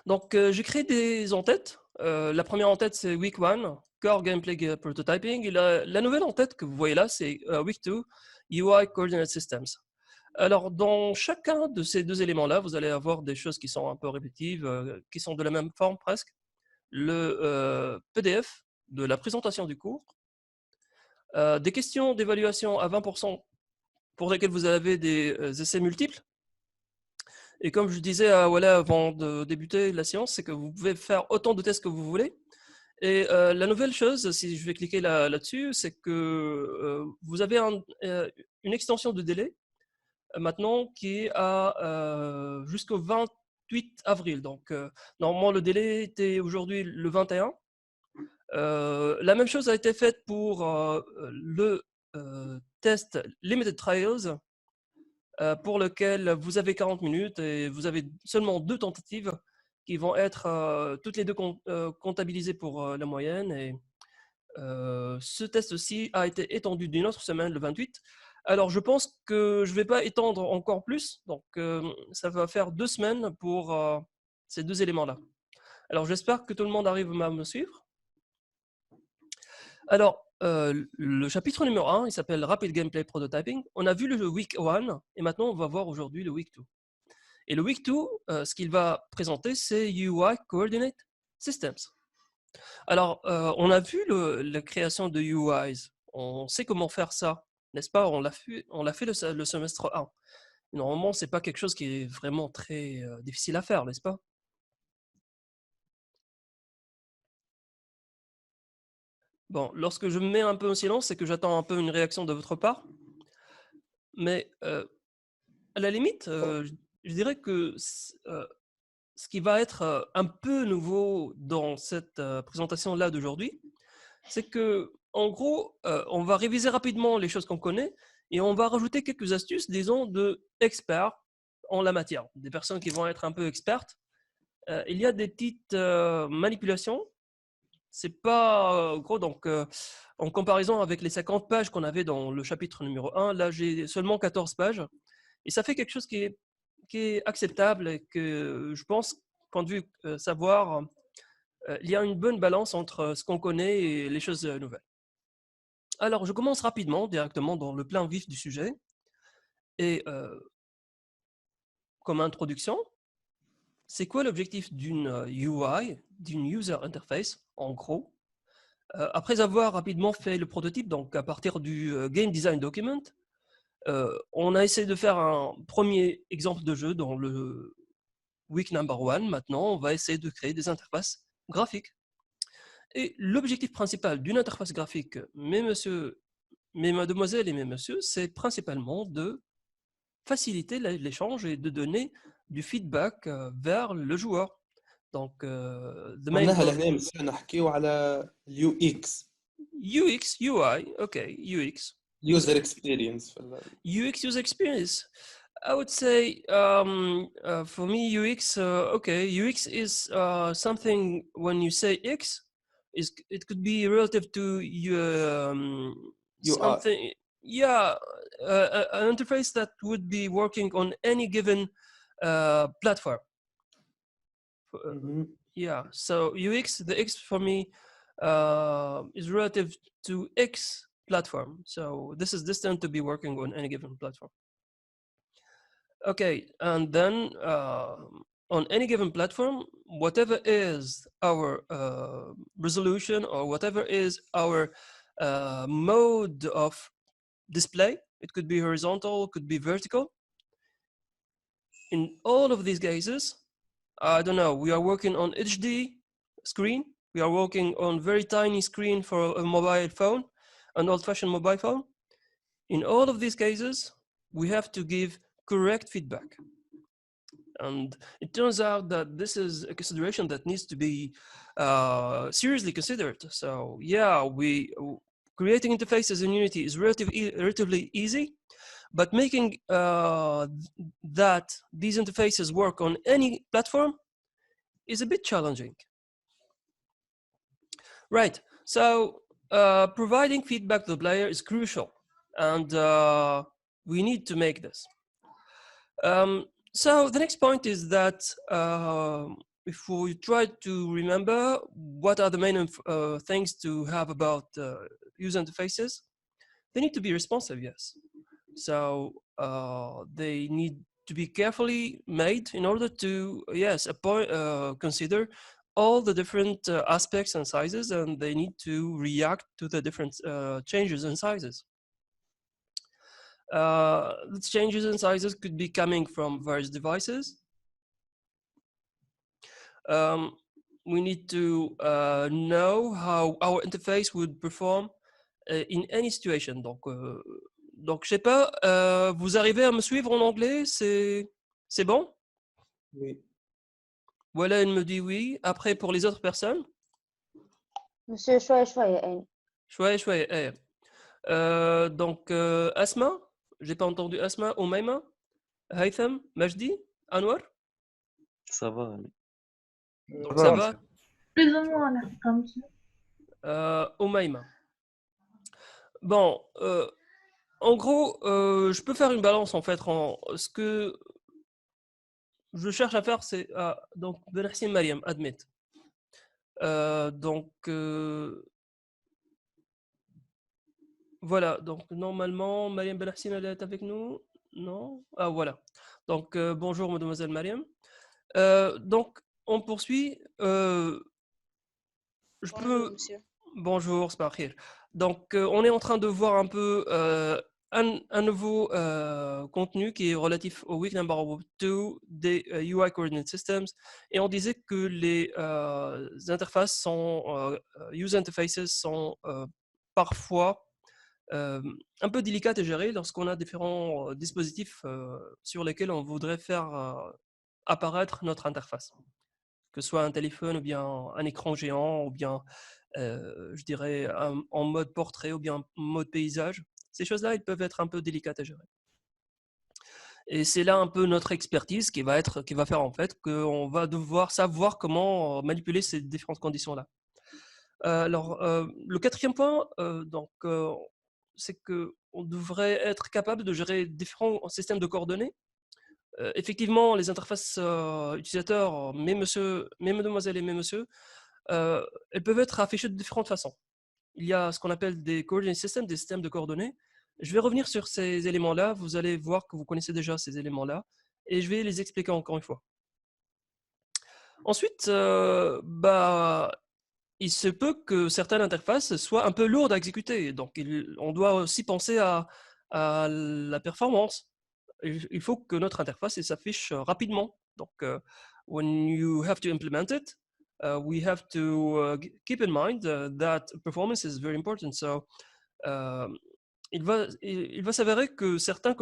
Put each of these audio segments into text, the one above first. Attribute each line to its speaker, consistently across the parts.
Speaker 1: Donc, j'ai créé des en-têtes. La première en-tête, c'est Week 1, Core Gameplay Prototyping. Et la nouvelle en-tête que vous voyez là, c'est Week 2, UI Coordinate Systems. Alors, dans chacun de ces deux éléments-là, vous allez avoir des choses qui sont un peu répétitives, qui sont de la même forme presque. Le PDF de la présentation du cours, des questions d'évaluation à 20% pour lesquelles vous avez des essais multiples. Et comme je disais voilà, avant de débuter la séance, c'est que vous pouvez faire autant de tests que vous voulez. Et la nouvelle chose, si je vais cliquer là-dessus, c'est que vous avez une extension de délai maintenant qui est jusqu'au 28 avril. Donc, normalement, le délai était aujourd'hui le 21. La même chose a été faite pour le test Limited Trials, pour lequel vous avez 40 minutes et vous avez seulement 2 tentatives qui vont être toutes les deux comptabilisées pour la moyenne. Et ce test aussi a été étendu d'une autre semaine, le 28. Alors, je pense que je ne vais pas étendre encore plus. Donc, ça va faire 2 semaines pour ces deux éléments-là. Alors, j'espère que tout le monde arrive à me suivre. Alors, le chapitre numéro 1, il s'appelle Rapid Gameplay Prototyping. On a vu le Week 1 et maintenant, on va voir aujourd'hui le Week 2. Et le Week 2, ce qu'il va présenter, c'est UI Coordinate Systems. Alors, on a vu la création de UIs. On sait comment faire ça, n'est-ce pas? On l'a fait le semestre 1. Normalement, ce n'est pas quelque chose qui est vraiment très difficile à faire, n'est-ce pas? Bon, lorsque je me mets un peu au silence, c'est que j'attends un peu une réaction de votre part. Mais à la limite, je dirais que ce qui va être un peu nouveau dans cette présentation-là d'aujourd'hui, c'est que, en gros, on va réviser rapidement les choses qu'on connaît et on va rajouter quelques astuces, disons, d'experts en la matière, des personnes qui vont être un peu expertes. Il y a des petites manipulations. C'est pas gros, donc en comparaison avec les 50 pages qu'on avait dans le chapitre numéro 1, là j'ai seulement 14 pages. Et ça fait quelque chose qui est acceptable et que je pense, point de vue savoir, il y a une bonne balance entre ce qu'on connaît et les choses nouvelles. Alors, je commence rapidement, directement dans le plein vif du sujet. Et comme introduction, c'est quoi l'objectif d'une UI, d'une User Interface, en gros? Après avoir rapidement fait le prototype, donc à partir du Game Design Document, on a essayé de faire un premier exemple de jeu dans le Week number 1. Maintenant, on va essayer de créer des interfaces graphiques. Et l'objectif principal d'une interface graphique, mes mademoiselles et mes messieurs, c'est principalement de faciliter l'échange et de donner du feedback vers le joueur. Donc, the main
Speaker 2: معناها
Speaker 1: goal,
Speaker 2: لهنا مساء نحكيو على اليو اكس
Speaker 1: UX, UI, okay, UX.
Speaker 2: يوزر اكسبيرينس
Speaker 1: UX, user experience. I would say for me, UX, okay, UX is something when you say X, it could be relative to
Speaker 2: يو اي.
Speaker 1: something, yeah, an interface that would be working on any given platform. Yeah, so UX, the X for me is relative to X platform. So this is destined to be working on any given platform. Okay, and then on any given platform, whatever is our resolution or whatever is our mode of display, it could be horizontal, could be vertical. In all of these cases, I don't know, we are working on HD screen, we are working on very tiny screen for a mobile phone, an old-fashioned mobile phone. In all of these cases, we have to give correct feedback. And it turns out that this is a consideration that needs to be seriously considered. So yeah, creating interfaces in Unity is relatively easy, but making that these interfaces work on any platform is a bit challenging. Right, so providing feedback to the player is crucial, and we need to make this. So the next point is that if we try to remember what are the main things to have about user interfaces, they need to be responsive, yes. So they need to be carefully made in order to, yes, consider all the different aspects and sizes, and they need to react to the different changes in sizes. The changes in sizes could be coming from various devices. We need to know how our interface would perform in any situation. Donc je sais pas, vous arrivez à me suivre en anglais? C'est bon?
Speaker 2: Oui.
Speaker 1: Voilà, elle me dit oui. Après, pour les autres personnes?
Speaker 3: Monsieur, شوية يعني.
Speaker 1: شوية. Donc, Asma? J'ai pas entendu Asma. Oumaima? Haytham? Majdi? Anwar?
Speaker 4: Ça va.
Speaker 1: Donc, ça va?
Speaker 5: Plus ou moins, là, comme ça.
Speaker 1: Oumaima. Bon, en gros, je peux faire une balance en fait. Ce que je cherche à faire, c'est donc Benahsin Mariam, admit. Donc voilà. Donc normalement, Mariam Benahsin, elle est avec nous. Non? Ah voilà. Donc bonjour, mademoiselle Mariam. Donc on poursuit.
Speaker 6: Bonjour, monsieur.
Speaker 1: Bonjour, Sparkhir. Donc, on est en train de voir un peu un nouveau contenu qui est relatif au week number 2 des UI Coordinate Systems. Et on disait que les interfaces user interfaces sont parfois un peu délicates à gérer lorsqu'on a différents dispositifs sur lesquels on voudrait faire apparaître notre interface. Que ce soit un téléphone ou bien un écran géant ou bien je dirais en mode portrait ou bien en mode paysage. Ces choses-là, elles peuvent être un peu délicates à gérer. Et c'est là un peu notre expertise qui va faire en fait qu'on va devoir savoir comment manipuler ces différentes conditions-là. Alors, le quatrième point, c'est qu'on devrait être capable de gérer différents systèmes de coordonnées. Effectivement, les interfaces utilisateurs, mesdemoiselles et messieurs, elles peuvent être affichées de différentes façons. Il y a ce qu'on appelle des coordinate systems, des systèmes de coordonnées. Je vais revenir sur ces éléments-là. Vous allez voir que vous connaissez déjà ces éléments-là et je vais les expliquer encore une fois. Ensuite, il se peut que certaines interfaces soient un peu lourdes à exécuter. Donc, on doit aussi penser à la performance. Il faut que notre interface s'affiche rapidement. Donc, when you have to implement it, we have to keep in mind that performance is very important. So, il va s'avérer que certains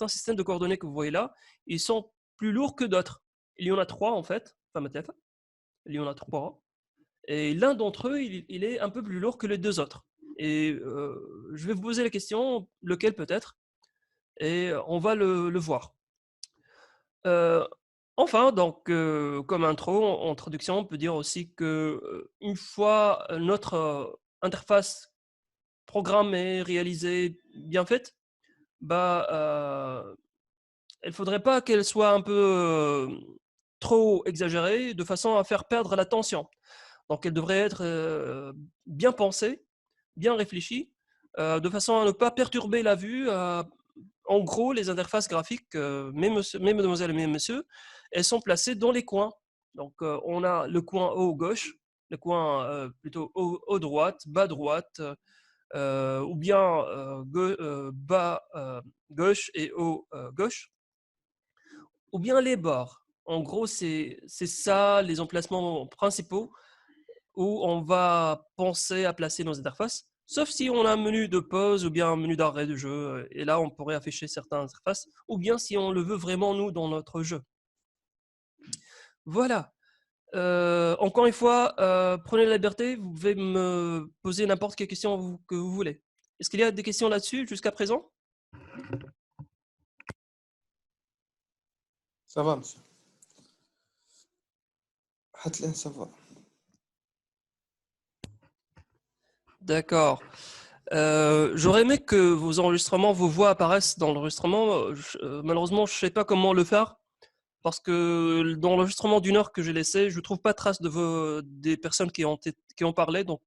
Speaker 1: systèmes de coordonnées que vous voyez là, ils sont plus lourds que d'autres. Il y en a 3 en fait. Il y en a 3. Et l'un d'entre eux, il est un peu plus lourd que les 2 autres. Et je vais vous poser la question, lequel peut-être? Et on va le voir. Enfin, donc, comme introduction, on peut dire aussi que une fois notre interface programmée, réalisée, bien faite, il ne faudrait pas qu'elle soit un peu trop exagérée de façon à faire perdre l'attention. Donc, elle devrait être bien pensée, bien réfléchie, de façon à ne pas perturber la vue. En gros, les interfaces graphiques, mesdemoiselles et messieurs, elles sont placées dans les coins. Donc, on a le coin haut gauche, le coin plutôt haut droite, bas droite, ou bien bas gauche et haut gauche, ou bien les bords. En gros, c'est ça les emplacements principaux où on va penser à placer nos interfaces. Sauf si on a un menu de pause ou bien un menu d'arrêt de jeu. Et là, on pourrait afficher certaines interfaces. Ou bien si on le veut vraiment, nous, dans notre jeu. Voilà. Encore une fois, prenez la liberté. Vous pouvez me poser n'importe quelle question que vous voulez. Est-ce qu'il y a des questions là-dessus jusqu'à présent?
Speaker 2: Ça va, monsieur. Ça va.
Speaker 1: D'accord. J'aurais aimé que vos enregistrements, vos voix apparaissent dans l'enregistrement. Malheureusement, je ne sais pas comment le faire. parce que dans l'enregistrement d'une heure que j'ai laissé, je ne trouve pas trace des personnes qui ont parlé. Donc,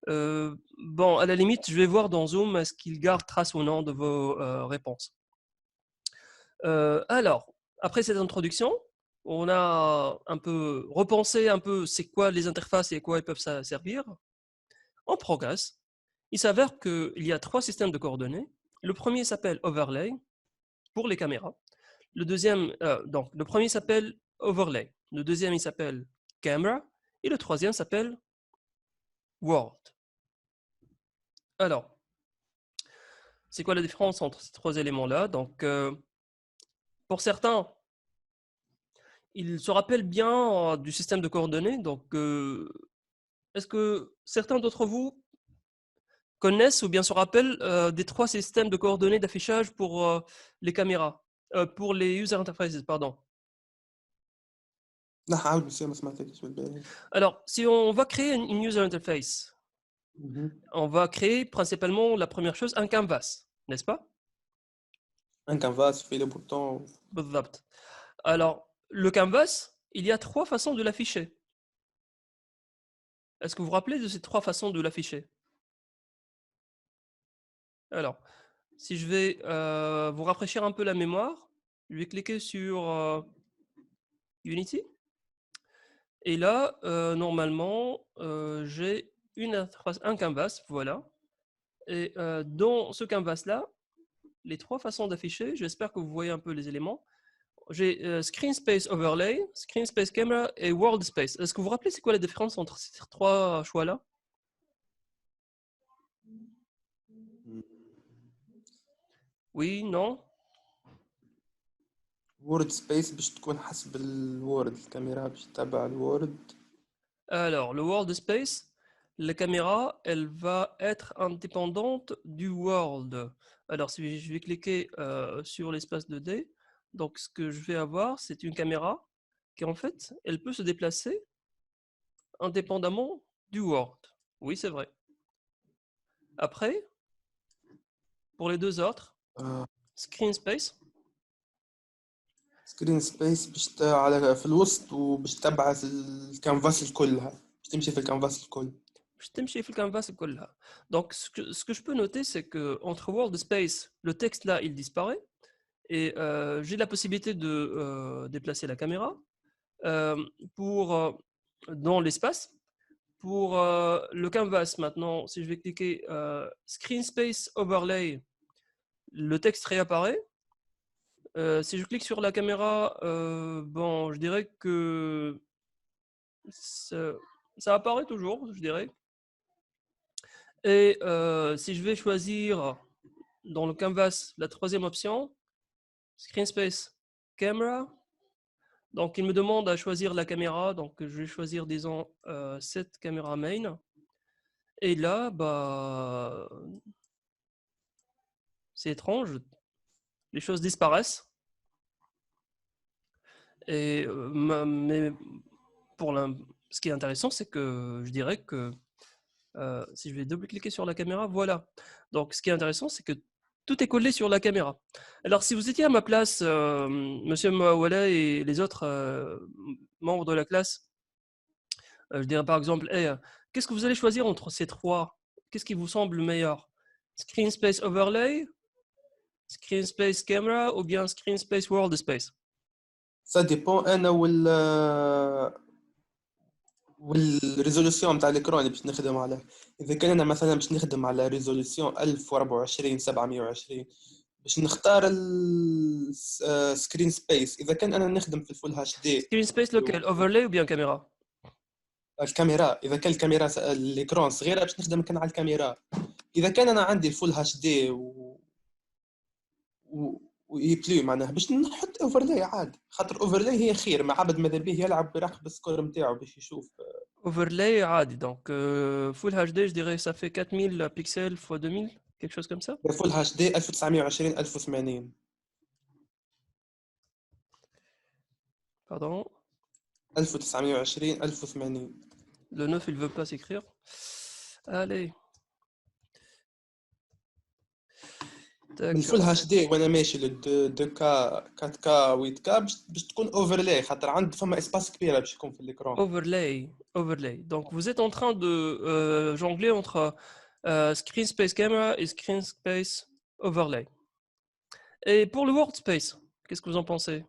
Speaker 1: bon, à la limite, je vais voir dans Zoom est-ce qu'il garde trace ou non de vos réponses. Alors, après cette introduction, on a un peu repensé un peu c'est quoi les interfaces et à quoi elles peuvent servir. On progresse. Il s'avère qu'il y a 3 systèmes de coordonnées. Le premier s'appelle Overlay pour les caméras. Donc, le premier s'appelle Overlay. Le deuxième, il s'appelle Camera. Et le troisième s'appelle World. Alors, c'est quoi la différence entre ces 3 éléments-là? Donc, pour certains, ils se rappellent bien du système de coordonnées. Donc, est-ce que certains d'entre vous connaissent ou bien se rappellent des 3 systèmes de coordonnées d'affichage pour les caméras, pour les user interfaces, pardon.
Speaker 2: لا عاود بس ما سمعتكش بالباهي.
Speaker 1: Alors, si on va créer une user interface, on va créer principalement la première chose, un canvas, n'est-ce pas?
Speaker 2: ان كانفاس فيه لي بوطون.
Speaker 1: بالضبط. Alors, le canvas, il y a 3 façons de l'afficher. Est-ce que vous vous rappelez de ces 3 façons de l'afficher? Alors, si je vais vous rafraîchir un peu la mémoire, je vais cliquer sur Unity. Et là, normalement, j'ai une interface, un canvas, voilà. Et dans ce canvas-là, les 3 façons d'afficher, j'espère que vous voyez un peu les éléments. J'ai Screen Space Overlay, Screen Space Camera et World Space. Est-ce que vous vous rappelez c'est quoi la différence entre ces 3 choix-là? Oui, non?
Speaker 2: وورد سبيس باش تكون حسب الوورد، الكاميرا باش تتبع الوورد.
Speaker 1: Alors, le World Space, la caméra, elle va être indépendante du World. Alors, si je vais cliquer sur l'espace 2D, donc ce que je vais avoir, c'est une caméra qui, en fait, elle peut se déplacer indépendamment du World. Oui, c'est vrai. Après, pour les 2 autres, Screen Space,
Speaker 2: سكرين سبيس باش على في الوسط وباش تبعث الكانفاس الكلها، باش تمشي في الكانفاس الكل.
Speaker 1: je تمشي في الcanvas كلها. Donc, ce que je peux noter, c'est que entre World Space, le texte là, il disparaît. Et j'ai la possibilité de déplacer la caméra dans l'espace. Pour le canvas, maintenant, si je vais cliquer Screen Space Overlay, le texte réapparaît. Si je clique sur la caméra, bon, je dirais que ça apparaît toujours, je dirais. Et si je vais choisir dans le canvas la 3e option, Screen Space Camera, donc il me demande à choisir la caméra, donc je vais choisir disons cette caméra main. Et là, bah, c'est étrange, les choses disparaissent. Et mais ce qui est intéressant, c'est que je dirais que si je vais double-cliquer sur la caméra, voilà. Donc ce qui est intéressant, c'est que tout est collé sur la caméra. Alors, si vous étiez à ma place, Monsieur Mawala et les autres membres de la classe, je dirais par exemple, hey, qu'est-ce que vous allez choisir entre ces 3? Qu'est-ce qui vous semble le meilleur? Screen Space Overlay, Screen Space Camera ou bien Screen Space World Space?
Speaker 2: سا ديبون انا والريزولوسيون نتاع الاكران اللي باش نخدم عليه. اذا كان انا مثلا باش نخدم على ريزولوسيون 1024 720 باش نختار السكرين سبيس. اذا كان انا نخدم في الفول اتش دي
Speaker 1: Screen Space lequel? Overlay ou bien caméra?
Speaker 2: الكاميرا، اذا كان الكاميرا الاكران صغيره باش نخدم كان على الكاميرا. اذا كان انا عندي الفول اتش دي ويبلي معناها باش نحط اوفرلاي عاد، خاطر اوفرلاي هي خير، مع عبد ماذا بيه يلعب براقب السكور نتاعو باش يشوف.
Speaker 1: Overlay عادي. Donc Full HD, je dirais ça fait 4000 pixels x 2000, quelque chose comme ça.
Speaker 2: فول اتش دي 1920 1080.
Speaker 1: Pardon.
Speaker 2: 1920 1080.
Speaker 1: Le 9, il veut pas s'écrire. Allez.
Speaker 2: من الفول
Speaker 1: D'accord.
Speaker 2: اتش دي وانا ماشي لل 2 كا 4 كا 8 كا باش تكون اوفرلاي خاطر عند فما اسباس كبيره باش يكون في الاكران.
Speaker 1: Overlay. Donc, vous êtes en train de jongler entre Screen Space Camera et Screen Space Overlay. Et pour le World Space, qu'est-ce que vous en pensez?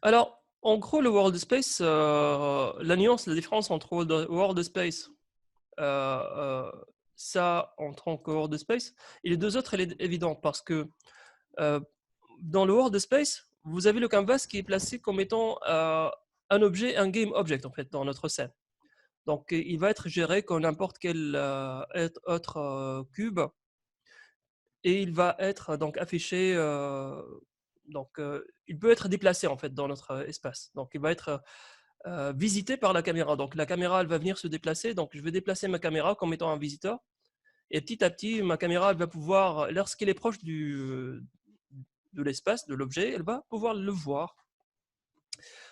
Speaker 1: Alors, en gros, le World Space, la nuance, la différence entre World Space, ça en tant que World Space, et les deux autres, elle est évidente parce que euh, dans le World Space, vous avez le canvas qui est placé comme étant un objet, un game object en fait, dans notre scène. Donc, il va être géré comme n'importe quel autre cube et il va être donc affiché. Il peut être déplacé en fait dans notre espace. Donc, il va être visité par la caméra. Donc, la caméra, elle va venir se déplacer. Donc, je vais déplacer ma caméra comme étant un visiteur. Et petit à petit, ma caméra, elle va pouvoir, lorsqu'elle est proche de l'espace, de l'objet, elle va pouvoir le voir.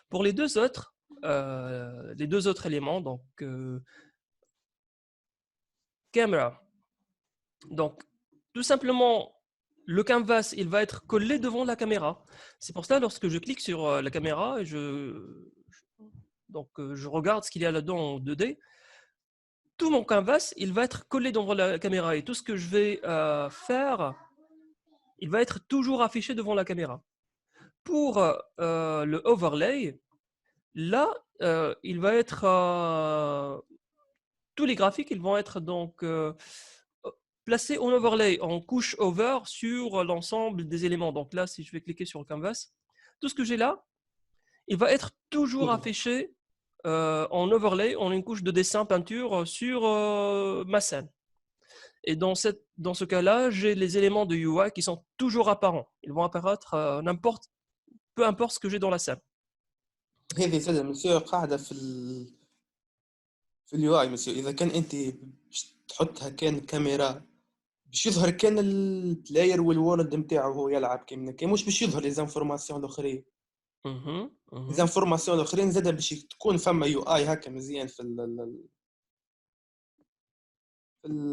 Speaker 1: Pour les deux autres éléments, donc caméra. Donc, tout simplement, le canvas, il va être collé devant la caméra. C'est pour ça, lorsque je clique sur la caméra, je regarde ce qu'il y a là-dedans en 2D, tout mon canvas, il va être collé devant la caméra. Et tout ce que je vais faire, il va être toujours affiché devant la caméra. Pour le overlay, là, il va être... tous les graphiques, ils vont être donc placés en overlay, en couche over sur l'ensemble des éléments. Donc là, si je vais cliquer sur le canvas, tout ce que j'ai là, il va être toujours affiché en overlay, en une couche de dessin peinture sur ma scène. Et dans ce cas-là, j'ai les éléments de UI qui sont toujours apparents. Ils vont apparaître peu importe ce que j'ai dans la scène.
Speaker 2: هذه سادة مسيو قاعده في اليو اي مسيو. اذا كان انت باش تحطها كان كاميرا باش يظهر كان البلاير والورد نتاعو هو يلعب كيما كان مش باش يظهر لي زانفورماسيون الاخرين. لي زانفورماسيون الاخرين زاده باش تكون فما يو اي هكا مزيان في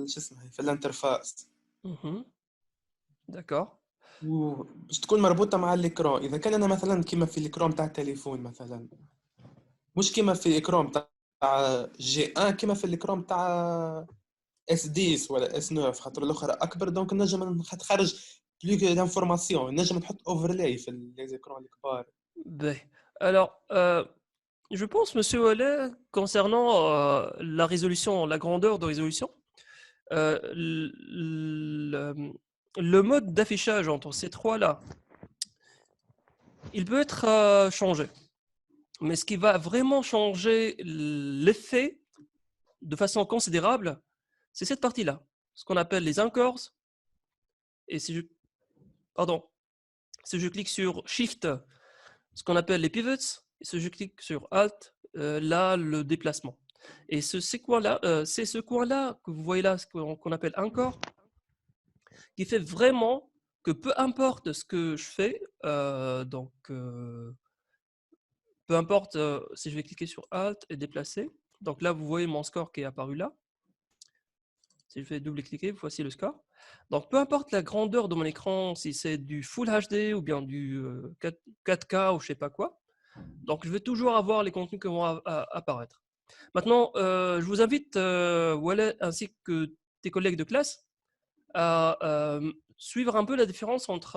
Speaker 2: شو اسمه في الانترفاس.
Speaker 1: D'accord.
Speaker 2: باش تكون مربوطه مع الاكران. اذا كان انا مثلا كيما في الاكران تاع التليفون مثلا مش كيما في الاكران تاع جي 1 كيما في الاكران تاع اس 10 ولا اس 9 خاطر الاخرى اكبر دونك نجم نخرج بلو دانفورماسيون نجم نحط اوفرلاي في لي اكران الكبار.
Speaker 1: Alors, je pense, Monsieur Wallet, concernant la résolution, la grandeur de résolution, le mode d'affichage entre ces trois-là, il peut être changé. Mais ce qui va vraiment changer l'effet de façon considérable, c'est cette partie-là, ce qu'on appelle les anchors. Et si je clique sur Shift, ce qu'on appelle les pivots, et si je clique sur Alt, là, le déplacement. Et c'est ce coin-là que vous voyez là, ce qu'on appelle anchor, qui fait vraiment que peu importe ce que je fais, peu importe si je vais cliquer sur Alt et déplacer. Donc là, vous voyez mon score qui est apparu là. Si je fais double-cliquer, voici le score. Donc peu importe la grandeur de mon écran, si c'est du Full HD ou bien du 4K ou je sais pas quoi. Donc je vais toujours avoir les contenus qui vont apparaître. Maintenant, je vous invite, Wallet, ainsi que tes collègues de classe, à suivre un peu la différence entre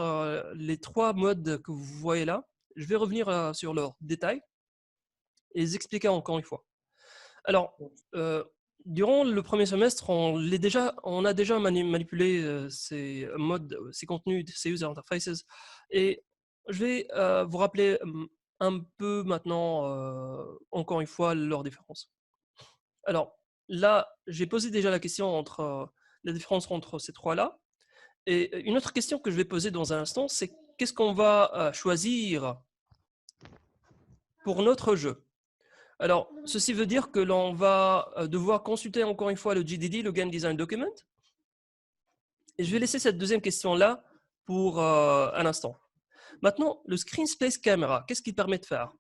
Speaker 1: les trois modes que vous voyez là. Je vais revenir sur leurs détails et les expliquer encore une fois. Alors, durant le premier semestre, on a déjà manipulé ces modes, ces contenus, ces user interfaces, et je vais vous rappeler un peu maintenant, encore une fois, leurs différences. Alors, là, j'ai posé déjà la question entre la différence entre ces trois-là. Et une autre question que je vais poser dans un instant, c'est qu'est-ce qu'on va choisir pour notre jeu? Alors, ceci veut dire que l'on va devoir consulter encore une fois le GDD, le Game Design Document. Et je vais laisser cette deuxième question-là pour un instant. Maintenant, le Screen Space Camera, qu'est-ce qu'il permet de faire?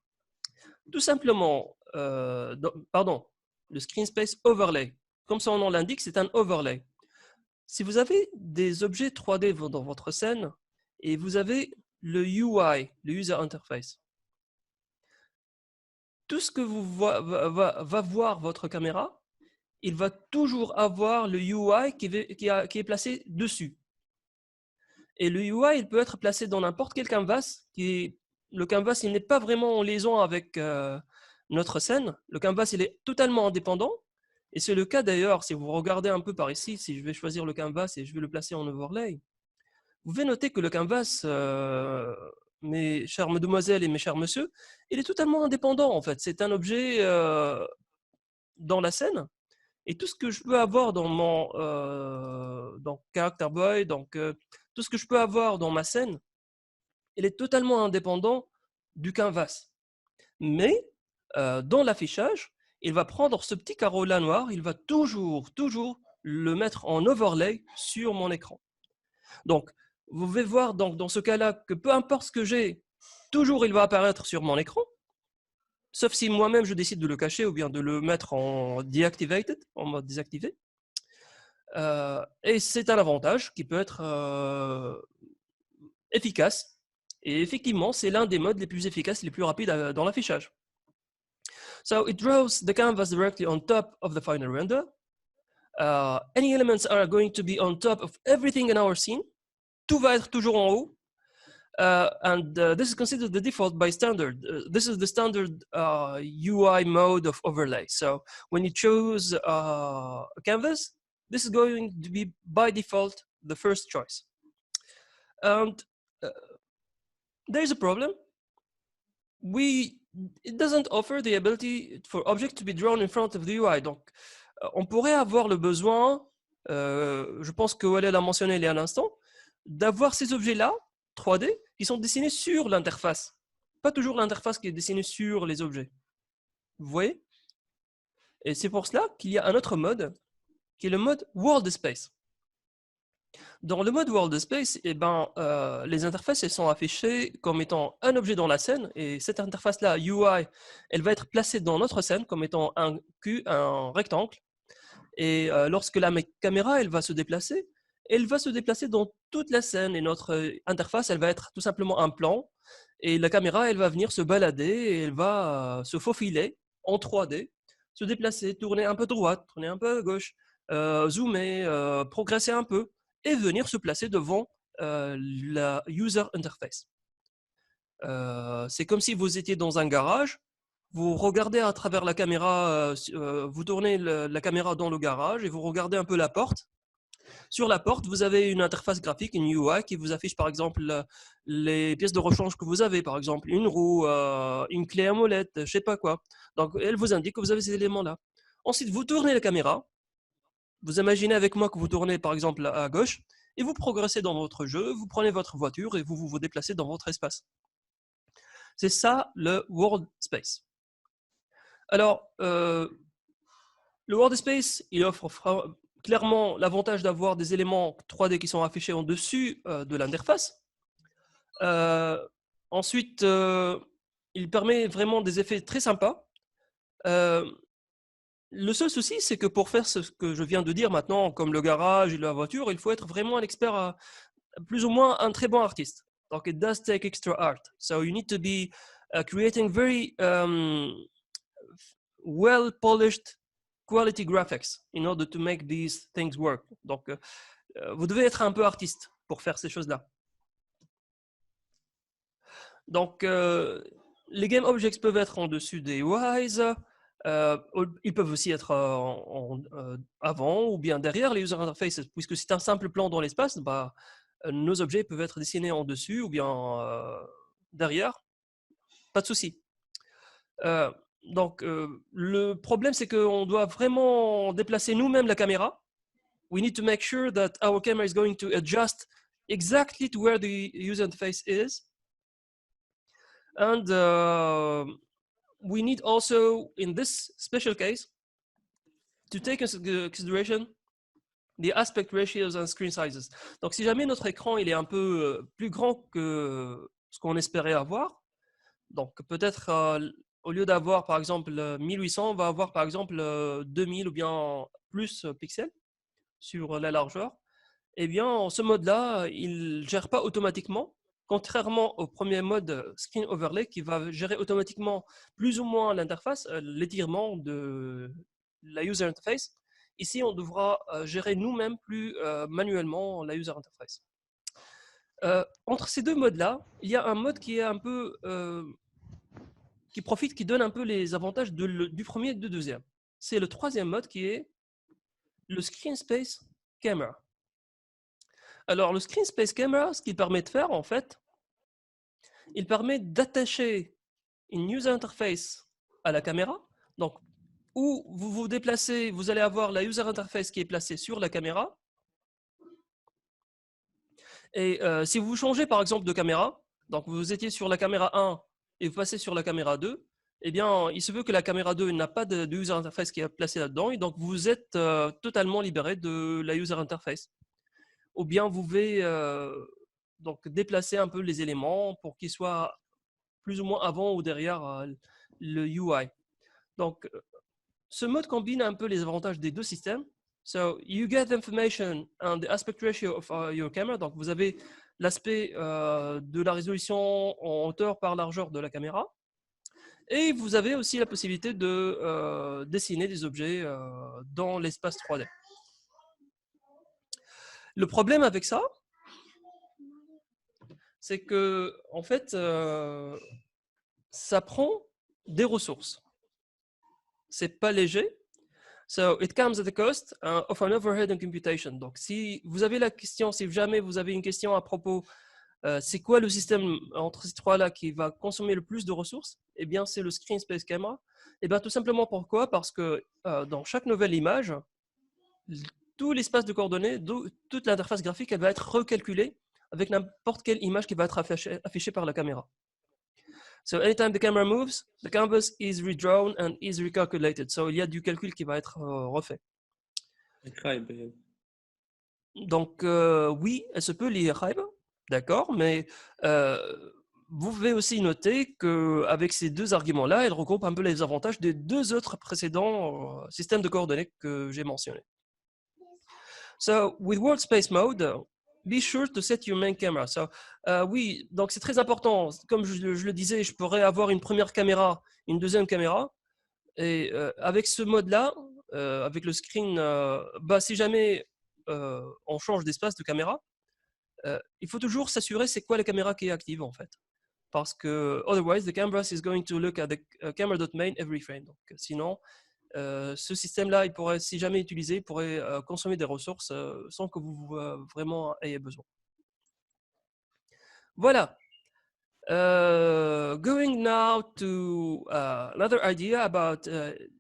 Speaker 1: Tout simplement, le Screen Space Overlay. comme son nom l'indique, c'est un overlay. Si vous avez des objets 3D dans votre scène et vous avez le UI, le User Interface, tout ce que va voir votre caméra, il va toujours avoir le UI qui est placé dessus. Et le UI, il peut être placé dans n'importe quel canvas. Le canvas, il n'est pas vraiment en liaison avec notre scène. Le canvas, il est totalement indépendant. Et c'est le cas d'ailleurs, si vous regardez un peu par ici, si je vais choisir le canvas et je vais le placer en overlay, vous pouvez noter que le canvas, mes chères mesdemoiselles et mes chers messieurs, il est totalement indépendant en fait. C'est un objet dans la scène. Et tout ce que je peux avoir dans mon dans Character Boy, donc tout ce que je peux avoir dans ma scène, il est totalement indépendant du canvas. Mais dans l'affichage, il va prendre ce petit carreau-là noir, il va toujours le mettre en overlay sur mon écran. Donc, vous pouvez voir donc, dans ce cas-là que peu importe ce que j'ai, toujours il va apparaître sur mon écran, sauf si moi-même je décide de le cacher ou bien de le mettre en deactivated, en mode désactivé. Et c'est un avantage qui peut être efficace. Et effectivement, c'est l'un des modes les plus efficaces, les plus rapides dans l'affichage. So it draws the canvas directly on top of the final render. Any elements are going to be on top of everything in our scene. Tout va être toujours en haut. And this is considered the default by standard. This is the standard UI mode of overlay. So when you choose a canvas, this is going to be by default the first choice. And there's a problem. It doesn't offer the ability for objects to be drawn in front of the UI. Donc, on pourrait avoir le besoin, je pense que Walid l'a mentionné il y a un instant, d'avoir ces objets-là, 3D, qui sont dessinés sur l'interface. Pas toujours l'interface qui est dessinée sur les objets. Vous voyez? Et c'est pour cela qu'il y a un autre mode, qui est le mode World Space. Dans le mode World Space, eh ben, les interfaces elles sont affichées comme étant un objet dans la scène, et cette interface-là, UI, elle va être placée dans notre scène comme étant un rectangle. Et lorsque la caméra elle va se déplacer dans toute la scène, et notre interface elle va être tout simplement un plan, et la caméra elle va venir se balader et elle va se faufiler en 3D, se déplacer, tourner un peu à droite, tourner un peu à gauche, zoomer, progresser un peu et venir se placer devant la user interface. C'est comme si vous étiez dans un garage. Vous regardez à travers la caméra, vous tournez la caméra dans le garage et vous regardez un peu la porte. Sur la porte, vous avez une interface graphique, une UI, qui vous affiche par exemple les pièces de rechange que vous avez, par exemple une roue, une clé à molette, je ne sais pas quoi. Donc, elle vous indique que vous avez ces éléments-là. Ensuite, vous tournez la caméra. Vous imaginez avec moi que vous tournez par exemple à gauche et vous progressez dans votre jeu, vous prenez votre voiture et vous déplacez dans votre espace. C'est ça le World Space. Alors, le World Space, il offre clairement l'avantage d'avoir des éléments 3D qui sont affichés en dessus de l'interface. Ensuite, il permet vraiment des effets très sympas. Le seul souci, c'est que pour faire ce que je viens de dire maintenant, comme le garage et la voiture, il faut être vraiment un expert, plus ou moins un très bon artiste. Donc, it does take extra art. So you need to be creating very well-polished quality graphics in order to make these things work. Donc, vous devez être un peu artiste pour faire ces choses-là. Donc, les game objects peuvent être en dessus des UIs. Ils peuvent aussi être avant ou bien derrière les user interfaces, puisque c'est un simple plan dans l'espace. Bah, nos objets peuvent être dessinés en dessus ou bien derrière. Pas de souci. Donc, le problème, c'est qu'on doit vraiment déplacer nous-mêmes la caméra. We need to make sure that our camera is going to adjust exactly to where the user interface is. And we need also, in this special case, to take into consideration the aspect ratios and screen sizes. Donc, si jamais notre écran il est un peu plus grand que ce qu'on espérait avoir, donc peut-être au lieu d'avoir par exemple 1800, on va avoir par exemple 2000 ou bien plus pixels sur la largeur, eh bien, ce mode-là, il ne gère pas automatiquement, contrairement au premier mode Screen Overlay qui va gérer automatiquement plus ou moins l'interface, l'étirement de la user interface. Ici, on devra gérer nous-mêmes plus manuellement la user interface. Entre ces deux modes-là, il y a un mode qui est un peu qui donne un peu les avantages du premier et du deuxième. C'est le troisième mode qui est le Screen Space Camera. Alors, le Screen Space Camera, ce qu'il permet de faire, en fait, il permet d'attacher une user interface à la caméra. Donc, où vous vous déplacez, vous allez avoir la user interface qui est placée sur la caméra. Et si vous changez, par exemple, de caméra, donc vous étiez sur la caméra 1 et vous passez sur la caméra 2, eh bien, il se peut que la caméra 2 n'a pas de user interface qui est placée là-dedans, et donc vous êtes totalement libéré de la user interface. Ou bien vous pouvez donc déplacer un peu les éléments pour qu'ils soient plus ou moins avant ou derrière le UI. Donc, ce mode combine un peu les avantages des deux systèmes. So, you get information on the aspect ratio of your camera. Donc, vous avez l'aspect de la résolution en hauteur par largeur de la caméra. Et vous avez aussi la possibilité de dessiner des objets dans l'espace 3D. Le problème avec ça, c'est que, en fait, ça prend des ressources. C'est pas léger. So, it comes at the cost of an overhead in computation. Donc, si vous avez la question, si jamais vous avez une question à propos, c'est quoi le système entre ces trois-là qui va consommer le plus de ressources? Eh bien, c'est le Screen Space Camera. Eh bien, tout simplement pourquoi? Parce que dans chaque nouvelle image, tout l'espace de coordonnées, toute l'interface graphique, elle va être recalculée avec n'importe quelle image qui va être affichée par la caméra. So anytime the camera moves, the canvas is redrawn and is recalculated. So il y a du calcul qui va être refait. Donc oui, elle se peut lire Hive, d'accord, mais vous pouvez aussi noter qu'avec ces deux arguments-là, elle regroupe un peu les avantages des deux autres précédents systèmes de coordonnées que j'ai mentionnés. So with World Space Mode, be sure to set your main camera. So, oui, donc c'est très important. Comme je le disais, je pourrais avoir une première caméra, une deuxième caméra. Et avec ce mode-là, avec le screen, si jamais on change d'espace de caméra, il faut toujours s'assurer c'est quoi la caméra qui est active en fait. Parce que otherwise, the camera is going to look at the camera.main every frame. Donc, sinon, ce système-là, il pourrait, si jamais utilisé, il pourrait consommer des ressources sans que vous vraiment ayez besoin. Voilà. Going now to another idea about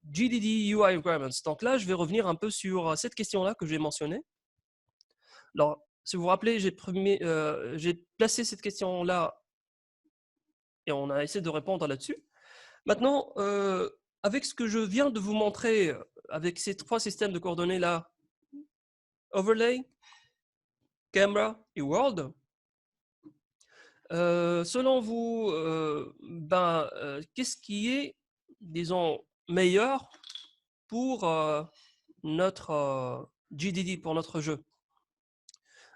Speaker 1: GDD UI requirements. Donc là, je vais revenir un peu sur cette question-là que j'ai mentionnée. Alors, si vous vous rappelez, j'ai placé cette question-là et on a essayé de répondre là-dessus. Maintenant, avec ce que je viens de vous montrer, avec ces trois systèmes de coordonnées-là, Overlay, Camera et World, selon vous, qu'est-ce qui est, disons, meilleur pour notre GDD, pour notre jeu?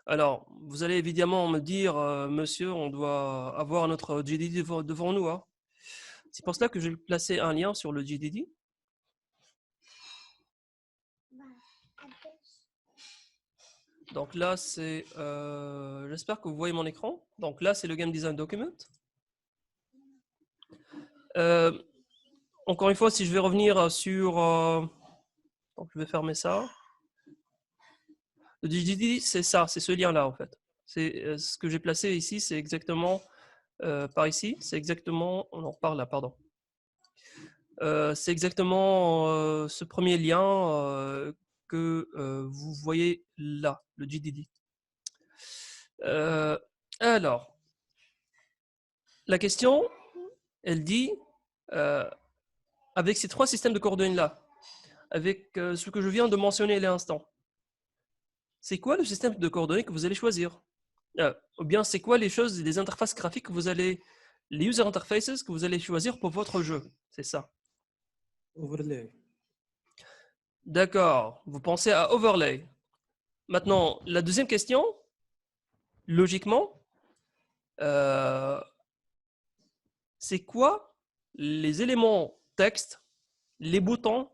Speaker 1: Alors, vous allez évidemment me dire, monsieur, on doit avoir notre GDD devant nous. Hein. C'est pour cela que je vais placer un lien sur le GDD. Donc là, c'est, j'espère que vous voyez mon écran. Donc là, c'est le Game Design Document. Encore une fois, si je vais revenir sur, donc je vais fermer ça. Le GDD, c'est ça, c'est ce lien-là en fait. C'est ce que j'ai placé ici, c'est exactement par ici, c'est exactement, non, par là, pardon. C'est exactement ce premier lien que vous voyez là, le GDD. Alors, la question, elle dit, avec ces trois systèmes de coordonnées-là, avec ce que je viens de mentionner à l'instant, c'est quoi le système de coordonnées que vous allez choisir? Ou bien c'est quoi les choses, les interfaces graphiques que vous allez, les user interfaces que vous allez choisir pour votre jeu? C'est ça.
Speaker 2: Overlay.
Speaker 1: D'accord. Vous pensez à overlay. Maintenant, la deuxième question, logiquement, c'est quoi les éléments texte, les boutons,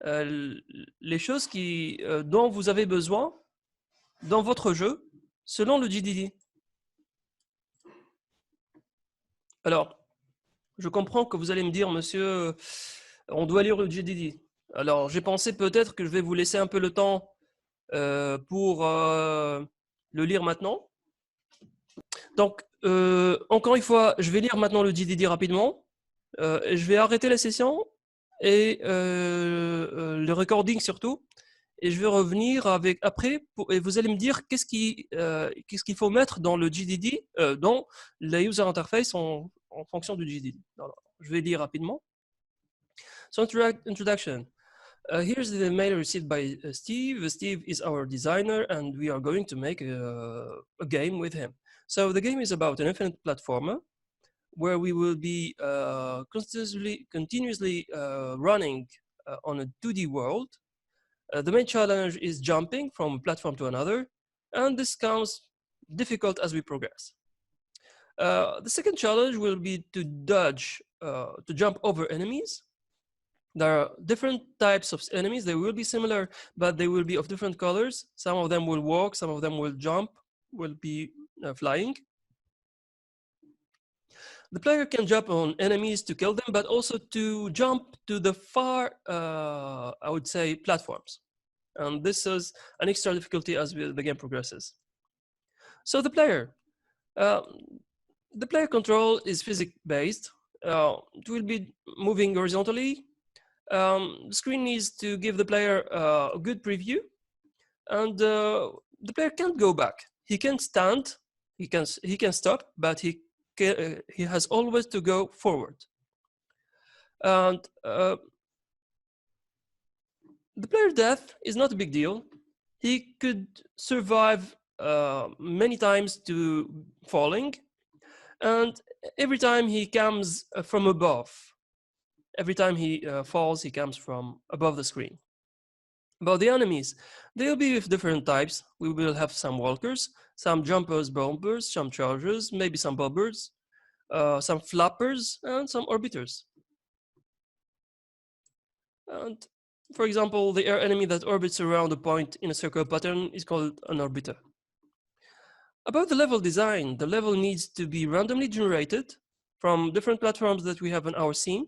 Speaker 1: les choses dont vous avez besoin dans votre jeu selon le GDD? Alors, je comprends que vous allez me dire, monsieur, on doit lire le GDD. Alors, j'ai pensé peut-être que je vais vous laisser un peu le temps pour le lire maintenant. Donc, encore une fois, je vais lire maintenant le GDD rapidement. Je vais arrêter la session et le recording surtout. Et je vais revenir après et vous allez me dire qu'est-ce qu'il faut mettre dans le GDD, dans la user interface en fonction du GDD. Alors, je vais lire rapidement. So, introduction. Here's the mail received by Steve. Steve is our designer, and we are going to make a game with him. So the game is about an infinite platformer where we will be continuously running on a 2D world. The main challenge is jumping from a platform to another, and this becomes difficult as we progress. The second challenge will be to jump over enemies. There are different types of enemies. They will be similar, but they will be of different colors. Some of them will walk, some of them will jump, will be flying. The player can jump on enemies to kill them, but also to jump to the far, I would say, platforms. And this is an extra difficulty as the game progresses. So the player control is physics-based. It will be moving horizontally. The screen needs to give the player a good preview, and the player can't go back. He can stand, he can stop, but he has always to go forward. And the player's death is not a big deal. He could survive many times to falling, and every time he comes from above. Every time he falls, he comes from above the screen. About the enemies, they'll be with different types. We will have some walkers, some jumpers, bombers, some chargers, maybe some bobbers, some flappers, and some orbiters. And for example, the air enemy that orbits around a point in a circle pattern is called an orbiter. About the level design, the level needs to be randomly generated from different platforms that we have in our scene.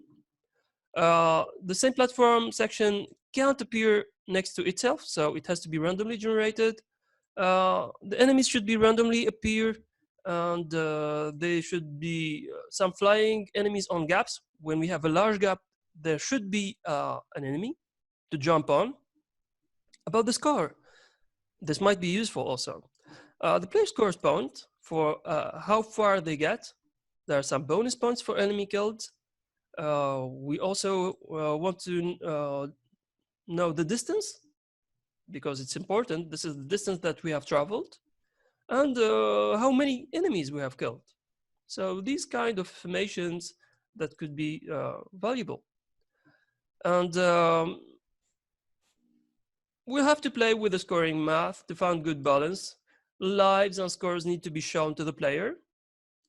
Speaker 1: The same platform section can't appear next to itself, so it has to be randomly generated. The enemies should be randomly appear, and there should be some flying enemies on gaps. When we have a large gap, there should be an enemy to jump on. About the score, this might be useful also. The player scores point for how far they get. There are some bonus points for enemy killed. We also want to know the distance, because it's important. This is the distance that we have traveled, and how many enemies we have killed. So these kind of informations that could be valuable. And we'll have to play with the scoring math to find good balance. Lives and scores need to be shown to the player.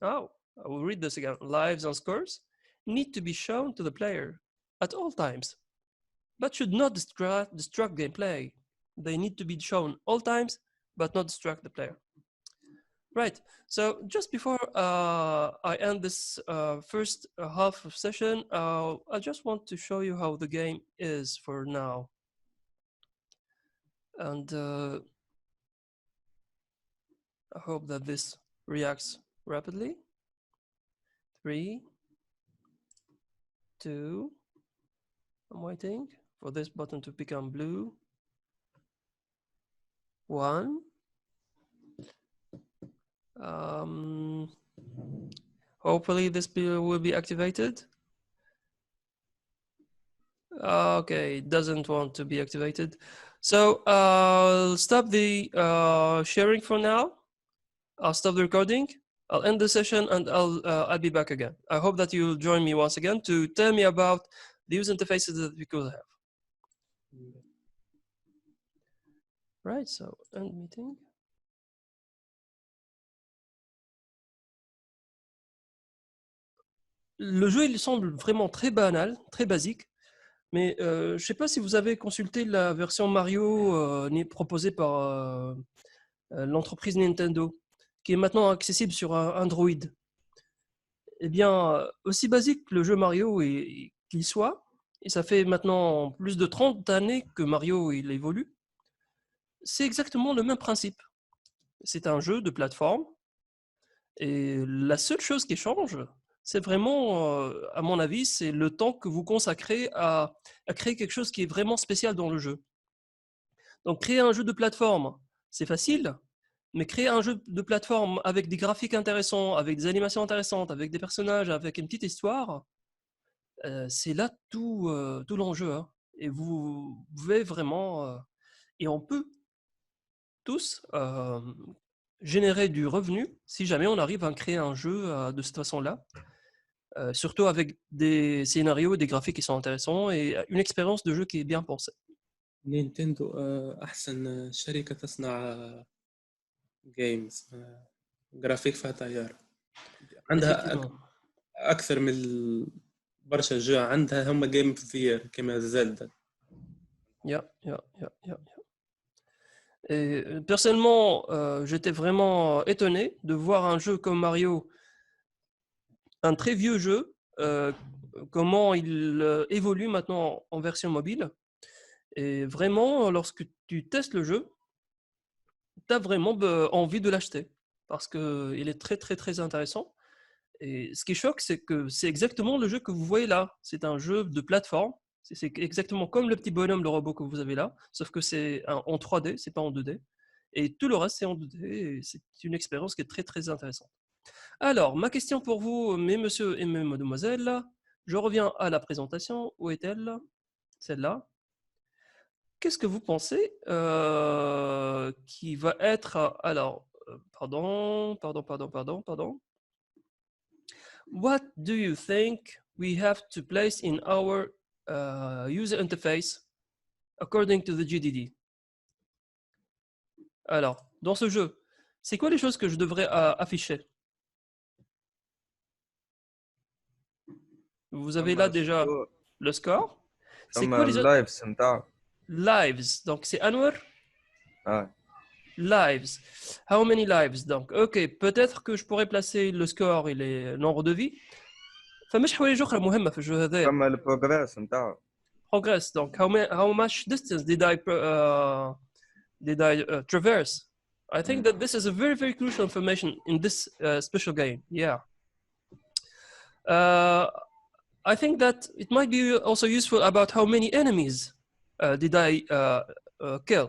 Speaker 1: Oh, I will read this again. Lives and scores need to be shown to the player at all times, but should not distract gameplay. They need to be shown all times, but not distract the player. Right, so just before I end this first half of session, I just want to show you how the game is for now. And I hope that this reacts rapidly. 3, 2, I'm waiting for this button to become blue. 1. Hopefully this will be activated. Okay, it doesn't want to be activated. So I'll stop the sharing for now. I'll stop the recording. I'll end the session, and I'll be back again. I hope that you'll join me once again to tell me about the user interfaces that we could have. Right, so end meeting. Le jeu, il semble vraiment très banal, très basique, mais je ne sais pas si vous avez consulté la version Mario proposée par l'entreprise Nintendo, qui est maintenant accessible sur Android. Eh bien, aussi basique que le jeu Mario qu'il soit, et ça fait maintenant plus de 30 années que Mario il évolue, c'est exactement le même principe. C'est un jeu de plateforme, et la seule chose qui change, c'est vraiment, à mon avis, c'est le temps que vous consacrez à créer quelque chose qui est vraiment spécial dans le jeu. Donc, créer un jeu de plateforme, c'est facile, mais créer un jeu de plateforme avec des graphiques intéressants, avec des animations intéressantes, avec des personnages, avec une petite histoire, c'est là tout l'enjeu. Hein. Et vous pouvez vraiment, et on peut tous générer du revenu si jamais on arrive à créer un jeu de cette façon-là. Surtout avec des scénarios et des graphiques qui sont intéressants et une expérience de jeu qui est bien pensée.
Speaker 2: نينتندو أحسن شركة تصنع جيمز جرافيك فيها طيارة عندها
Speaker 1: Effectivement.
Speaker 2: أكثر من برشا جو عندها هم جيم في فير كما زلدا.
Speaker 1: Yeah. Et personnellement, j'étais vraiment étonné de voir un jeu comme Mario, un très vieux jeu, comment il évolue maintenant en version mobile. Et vraiment, lorsque tu testes le jeu, tu as vraiment envie de l'acheter parce qu'il est très, très, très intéressant. Et ce qui choque, c'est que c'est exactement le jeu que vous voyez là. C'est un jeu de plateforme. C'est exactement comme le petit bonhomme, le robot que vous avez là, sauf que c'est en 3D, c'est pas en 2D. Et tout le reste, c'est en 2D. Et c'est une expérience qui est très, très intéressante. Alors, ma question pour vous, mes messieurs et mes mademoiselles, je reviens à la présentation. Où est-elle? Celle-là. Qu'est-ce que vous pensez qui va être... Alors, pardon. What do you think we have to place in our user interface according to the GDD? Alors, dans ce jeu, c'est quoi les choses que je devrais afficher? Vous avez là déjà le score. C'est
Speaker 6: ثم
Speaker 1: quoi les autres?
Speaker 6: اللايفز نتاعو.
Speaker 1: Lives. Donc, c'est Anwar.
Speaker 6: اه
Speaker 1: Lives. How many lives? Donc, ok, peut-être que je pourrais placer le score et le nombre de vies. فمش حوايج أخرى مهمة في الجو هذايا.
Speaker 6: ثم البروغريس نتاعو.
Speaker 1: Progress. Donc, how much distance did I traverse? I think that this is a very, very crucial information in this special game. Yeah. I think that it might be also useful about how many enemies did I kill.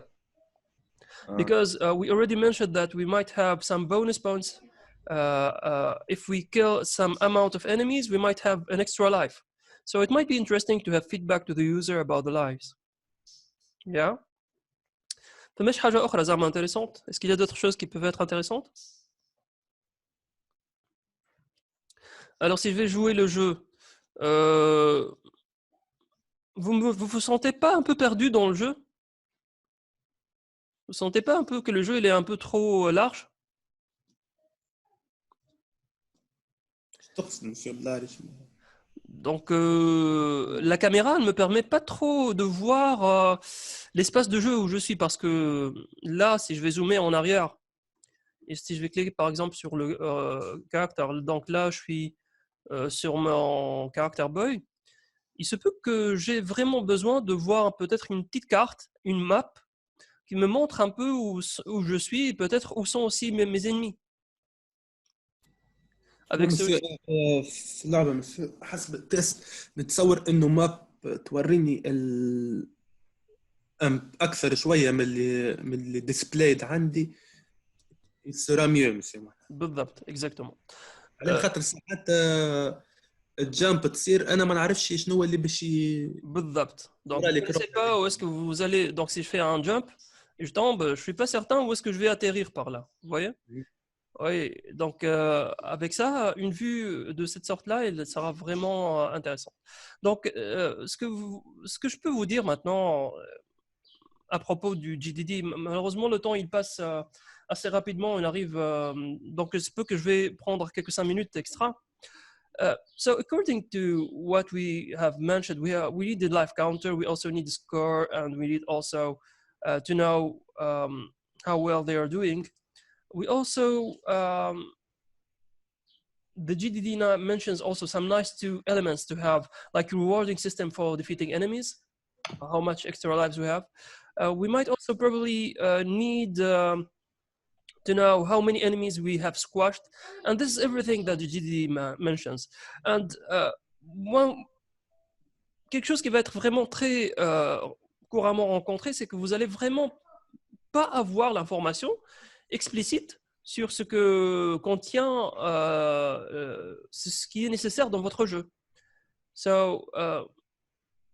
Speaker 1: Because we already mentioned that we might have some bonus points. If we kill some amount of enemies, we might have an extra life. So it might be interesting to have feedback to the user about the lives. Yeah. فماش حاجة أخرى زعما intéressante? Est-ce qu'il y a d'autres choses qui peuvent être intéressantes? Alors si je vais jouer le jeu, vous sentez pas un peu perdu dans le jeu? Vous sentez pas un peu que le jeu il est un peu trop large? Donc la caméra ne me permet pas trop de voir l'espace de jeu où je suis parce que là, si je vais zoomer en arrière et si je vais cliquer par exemple sur le caractère, donc là je suis sur mon caractère boy, il se peut que j'ai vraiment besoin de voir peut-être une petite carte, une map qui me montre un peu où je suis et peut-être où sont aussi mes ennemis. Avec ce...
Speaker 2: في اللعبة حسب التست نتصور انه ماب توريني اكثر شوية من اللي ديسبلايد عندي يصير ميو مسيو
Speaker 1: بالضبط exactement.
Speaker 2: على خاطر ساعات الجامب تصير انا ما نعرفش شنو هو اللي باش
Speaker 1: بالضبط. Donc je ne sais pas où est-ce que vous allez, donc si je fais un jump et je tombe, je suis pas certain où est-ce que je vais atterrir par là, vous voyez? Oui, donc avec ça, une vue de cette sorte-là, elle sera vraiment intéressante. Donc, ce que je peux vous dire maintenant, à propos du GDD. Malheureusement, le temps il passe assez rapidement. On arrive, donc il se peut que je vais prendre quelques 5 minutes extra. So according to what we have mentioned, we need the life counter. We also need the score, and we need also to know how well they are doing. We also the GDD mentions also some nice two elements to have, like a rewarding system for defeating enemies, how much extra lives we have. We might also probably need to know how many enemies we have squashed, and this is everything that the GDD mentions. And quelque chose qui va être vraiment très couramment rencontré, c'est que vous allez vraiment pas avoir l'information explicite sur ce que contient ce qui est nécessaire dans votre jeu. So,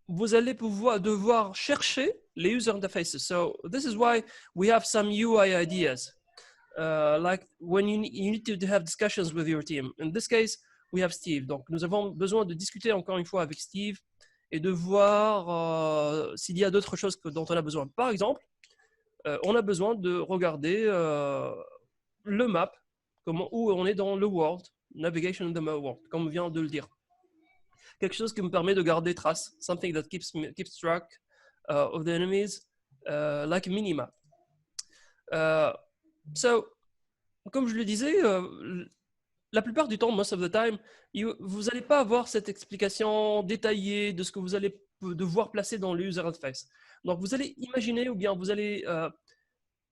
Speaker 1: vous allez devoir chercher les user interfaces. So this is why we have some UI ideas, like when you need to have discussions with your team. In this case, we have Steve. Donc nous avons besoin de discuter encore une fois avec Steve et de voir s'il y a d'autres choses dont on a besoin. Par exemple, on a besoin de regarder le map, où on est dans le world, navigation in the world, comme on vient de le dire. Quelque chose qui me permet de garder trace, something that keeps track of the enemies, like a mini-map. So, comme je le disais, la plupart du temps, most of the time, vous n'allez pas avoir cette explication détaillée de ce que vous allez devoir placer dans le user interface. Donc, vous allez imaginer ou bien vous allez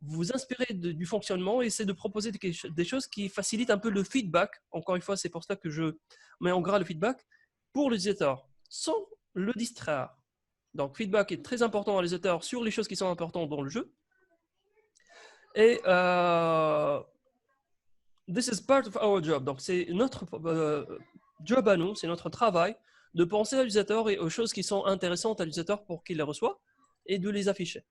Speaker 1: vous inspirer du fonctionnement et essayer de proposer des choses qui facilitent un peu le feedback. Encore une fois, c'est pour cela que je mets en gras le feedback pour l'utilisateur, sans le distraire. Donc, feedback est très important à l'utilisateur sur les choses qui sont importantes dans le jeu. Et this is part of our job. Donc, c'est notre job à nous, c'est notre travail de penser à l'utilisateur et aux choses qui sont intéressantes à l'utilisateur pour qu'il les reçoive et de les afficher.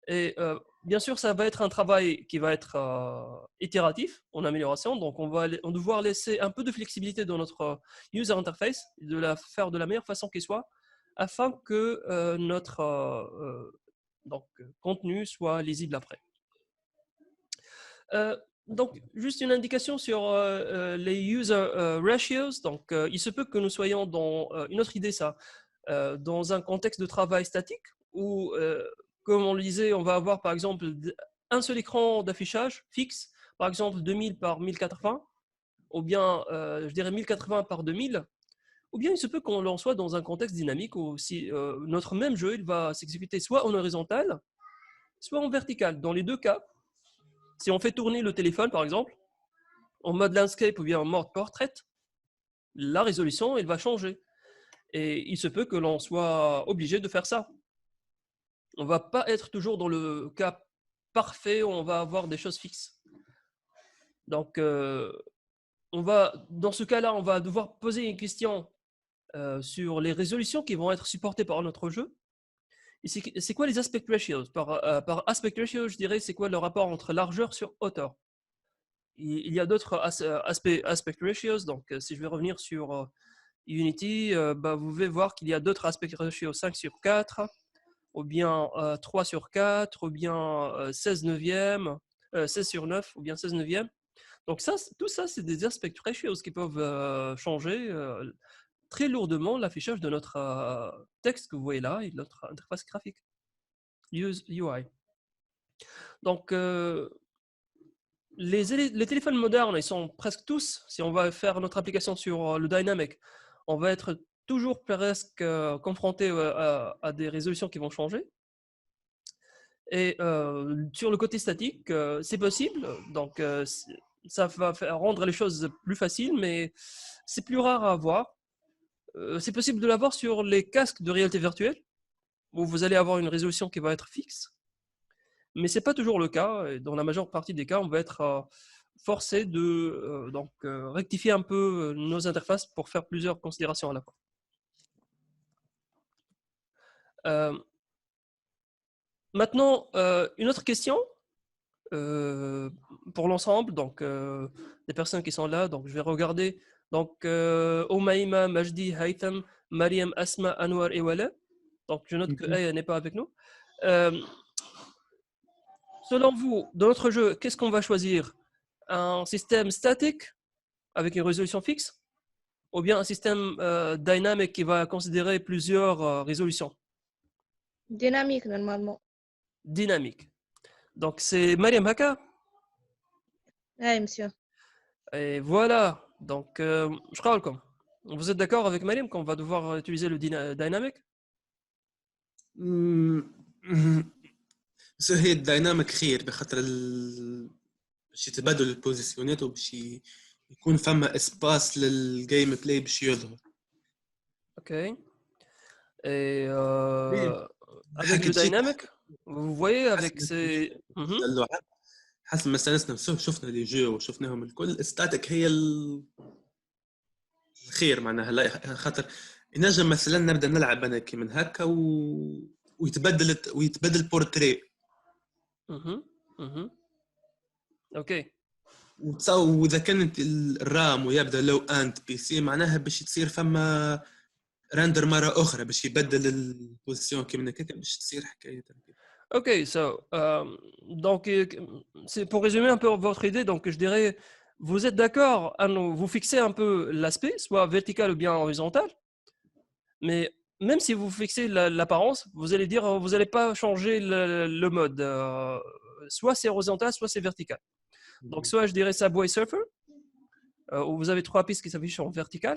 Speaker 1: Et bien sûr, ça va être un travail qui va être itératif en amélioration. Donc, on va devoir laisser un peu de flexibilité dans notre user interface, de la faire de la meilleure façon qu'il soit, afin que notre contenu soit lisible après. Donc, juste une indication sur les user ratios. Donc, il se peut que nous soyons dans une autre idée, ça, dans un contexte de travail statique où comme on le disait, on va avoir par exemple un seul écran d'affichage fixe, par exemple 2000 par 1080, ou bien je dirais 1080 par 2000, ou bien il se peut qu'on en soit dans un contexte dynamique où si, notre même jeu il va s'exécuter soit en horizontal, soit en vertical. Dans les deux cas, si on fait tourner le téléphone par exemple, en mode landscape ou bien en mode portrait, la résolution elle va changer. Et il se peut que l'on soit obligé de faire ça. On ne va pas être toujours dans le cas parfait où on va avoir des choses fixes. Donc, dans ce cas-là, on va devoir poser une question sur les résolutions qui vont être supportées par notre jeu. Et c'est quoi les aspect ratios? Par aspect ratio, je dirais, c'est quoi le rapport entre largeur sur hauteur? Il y a d'autres aspect ratios. Donc, si je vais revenir sur Unity, vous pouvez voir qu'il y a d'autres aspect ratios 5 sur 4, ou bien 3 sur 4, ou bien 16 neuvième, 16 sur 9, ou bien 16 neuvième. Donc tout ça, c'est des aspect ratios qui peuvent changer très lourdement l'affichage de notre texte que vous voyez là et de notre interface graphique, UI. Donc, les téléphones modernes, ils sont presque tous, si on va faire notre application sur le Dynamic, on va être toujours presque confronté à des résolutions qui vont changer. Et sur le côté statique, c'est possible. Donc, ça va rendre les choses plus faciles, mais c'est plus rare à avoir. C'est possible de l'avoir sur les casques de réalité virtuelle, où vous allez avoir une résolution qui va être fixe. Mais ce n'est pas toujours le cas. Et dans la majeure partie des cas, on va être forcé de rectifier un peu nos interfaces pour faire plusieurs considérations à la fois. Maintenant, une autre question pour l'ensemble, donc des personnes qui sont là. Donc, je vais regarder. Donc, Omaima, Majdi, Haytham, Mariam, Asma, Anwar et Wala. Donc, je note que Aya n'est pas avec nous. Euh, Selon vous, dans notre jeu, qu'est-ce qu'on va choisir? Un système statique avec une résolution fixe ou bien un système dynamique qui va considérer plusieurs résolutions
Speaker 7: Dynamique, normalement.
Speaker 1: dynamiques? Donc, c'est Mariam Haka.
Speaker 7: Oui, monsieur.
Speaker 1: Et voilà. Donc, je crois que vous êtes d'accord avec Mariam qu'on va devoir utiliser le dynamique?
Speaker 2: بس هي الدايناميك خير بخاطر باش يتبادلوا البوزيسيونات وباش يكون فما اسباس للجيم بلاي باش يظهر.
Speaker 1: Ok. Et
Speaker 2: إيه،
Speaker 1: avec
Speaker 2: حكي
Speaker 1: le
Speaker 2: تجيك
Speaker 1: dynamique, vous voyez avec
Speaker 2: حسب
Speaker 1: ces... Mhm.
Speaker 2: اللعب حسب ما استانسنا شفنا لي جو وشفناهم الكل ستاتيك هي الخير معناها لا خاطر ينجم مثلا نبدا نلعب انا كي من هكا ويتبدل بورتري
Speaker 1: Mhm. Mhm. Ok.
Speaker 2: واذا كانت الرام ويبدا لو انت بي سي معناها باش تصير فما رندر مره اخرى باش يبدل البوزيسيون كي من هكا باش تصير حكايه.
Speaker 1: Ok, so, donc c'est pour résumer un peu votre idée, donc je dirais, vous êtes d'accord à vous fixer un peu l'aspect, soit vertical ou bien horizontal, mais même si vous fixez l'apparence, vous allez dire, vous n'allez pas changer le mode, soit c'est horizontal, soit c'est vertical. Donc soit je dirais Subway Surfer, où vous avez 3 pistes qui s'affichent en vertical,